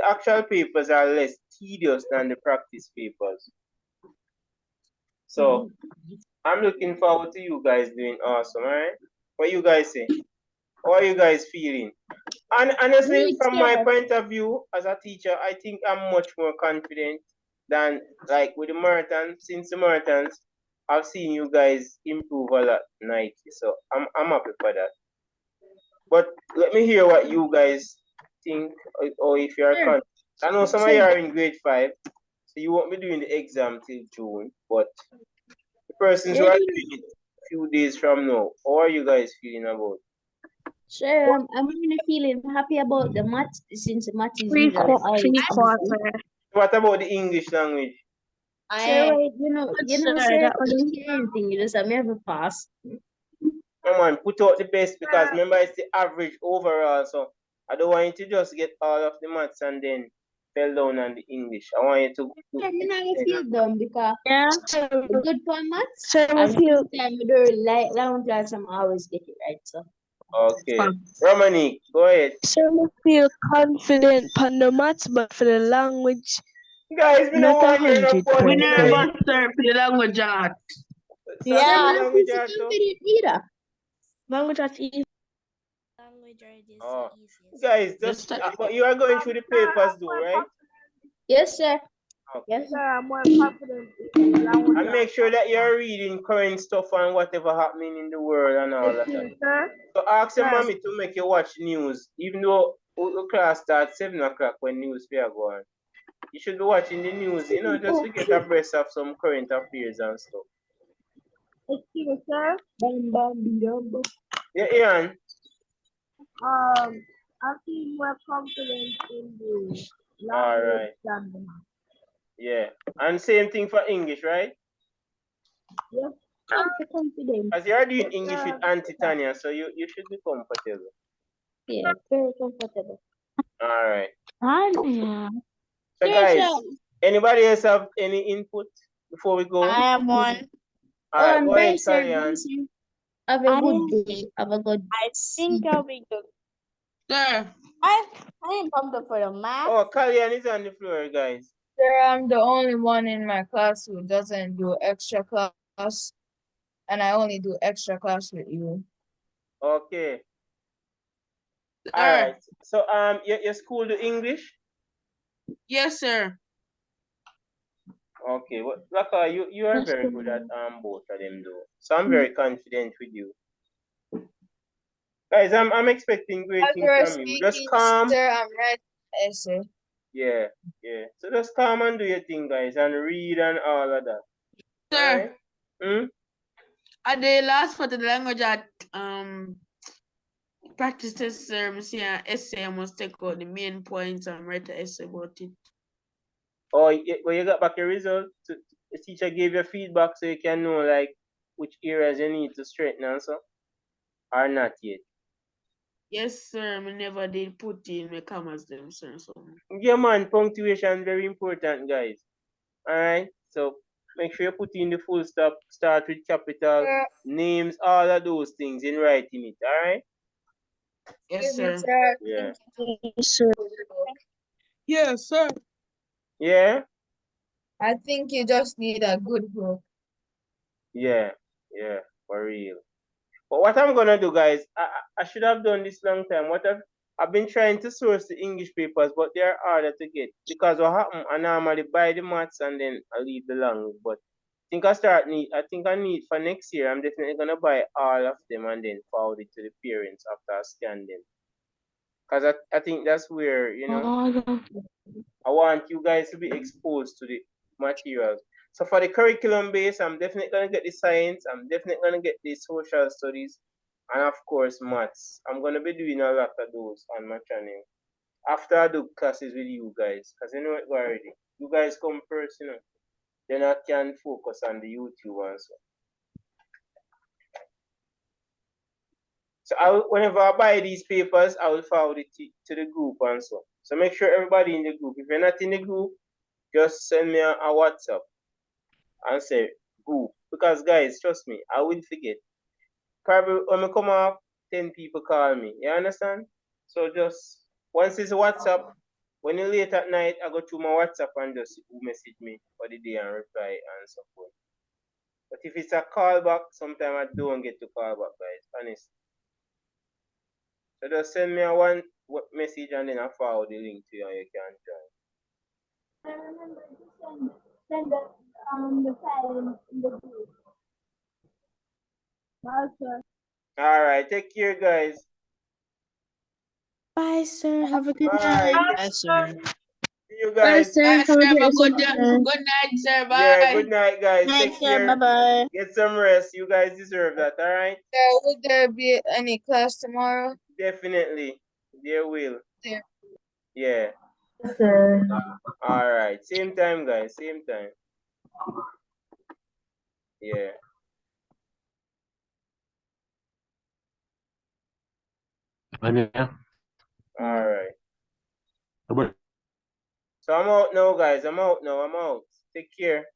actual papers are less tedious than the practice papers. So I'm looking forward to you guys doing awesome, alright? What you guys say? How are you guys feeling? And honestly, from my point of view as a teacher, I think I'm much more confident than like with the marathon. Since the marathons, I've seen you guys improve a lot nightly. So I'm happy for that. But let me hear what you guys think, or if you're confident. I know some of you are in grade 5, so you won't be doing the exam till June, but the persons who are doing it a few days from now, how are you guys feeling about it? Sure, I'm really feeling happy about the math since the math is usually always Three easy. quarter. What about the English language? Sure, right, sir, that I don't care anything. You just have never pass. Come on, put out the best because remember it's the average overall. So I don't want you to just get all of the maths and then fell down on the English. I want you to I'm not feel dumb because the good for maths So I and feel sometimes you do like long class I'm always get it right. So okay. Romani, go ahead. so I feel confident on the maths, but for the language, Guys, we don't not want to hear no We funny never $100. guys. sir for the language art. Start I'm the not language feel also. confident either. Language arts easy. Language art is Oh. the easiest. Guys, just but you are going through the papers though, right? Yes, sir. Okay. Yes, Sir, sir. I'm more confident in the language. And make sure that you're reading current stuff and whatever happening in the world and all that. Sir, So ask your mommy to make you watch news, even though the class starts 7 o'clock when news fair go on. You should be watching the news, just to get abreast of some current affairs and stuff. excuse me, sir. Yeah, Ian. I feel more confident in the All language right. than the math. Yeah. And same thing for English, right? Yes. Confident. As you are doing English with Auntie Tanya, so you should be comfortable. Yeah, very comfortable. All right. Yeah. So Sure, guys, sure. anybody else have any input before we go? I have one. All right, And go bye, ahead, sir. Bye, Kalyan. sir. Have a good day. Have a good I think I'll be good. Sir. I ain't pumped up for the math. Oh, Kalyan is on the floor, guys. Sir, I'm the only one in my class who doesn't do extra class, and I only do extra class with you. Okay. All Sir. right. So your school do English? Yes, sir. Okay. Well, Laka, you are very good at both of them though. So I'm very confident with you. Guys, I'm expecting great As things you're from you. Just speaking, calm. sir, I'm writing an essay. Yeah, yeah. So just calm and do your thing, guys, and read and all of that. Sir. Alright? At the last part of the language at practice test, sir, I see an essay. I must take out the main points and write an essay about it. Oh, when you got back your result, the teacher gave you feedback so you can know like which areas you need to straighten and so, or not yet. Yes, sir. I never did put in my commas them, sir. So. Yeah, man, punctuation very important, guys. Alright? So make sure you put in the full stop, start with capital, names, all of those things in writing it. Alright? Yes, sir. Yeah. Yes, sir. Yeah? I think you just need a good hook. Yeah, yeah, for real. But what I'm gonna do, guys, I should have done this long time. I've been trying to source the English papers, but they're harder to get because what happened? I normally buy the maths and then I leave the language. But I think I need for next year. I'm definitely gonna buy all of them and then forward it to the parents after I scan them. Cause I think that's where I want you guys to be exposed to the materials. So for the curriculum base, I'm definitely gonna get the science, I'm definitely gonna get the social studies, and of course maths. I'm gonna be doing a lot of those on my channel. After I do classes with you guys, because you know it already. You guys come first, you know. Then I can focus on the YouTube and so. So whenever I buy these papers, I will forward it to the group and so. So make sure everybody in the group. If you're not in the group, just send me a WhatsApp and say group. Because guys, trust me, I will forget. Probably when I come off, 10 people call me. You understand? So just once it's WhatsApp, when you late at night, I go through my WhatsApp and just message me for the day and reply and so forth. But if it's a call back, sometimes I don't get to call back, guys. Honest. So just send me a one message and then I forward the link to you and you can join. And remember to send the file in the group. Bye, sir. Alright, take care, guys. Bye, sir. Have a good Bye. night. Bye, sir. See you Bye, guys. sir. Bye, Have sir. a Have great a rest of good, the day. good night, sir. Yeah, Bye. good night, guys. Night, Take sir. care. Bye-bye. Get some rest. You guys deserve that, alright? Would there be any class tomorrow? Definitely. There will. There. Yeah. Sir. Alright. Same time, guys. Same time. Yeah. Alright. So I'm out now, guys. I'm out now. I'm out. Take care.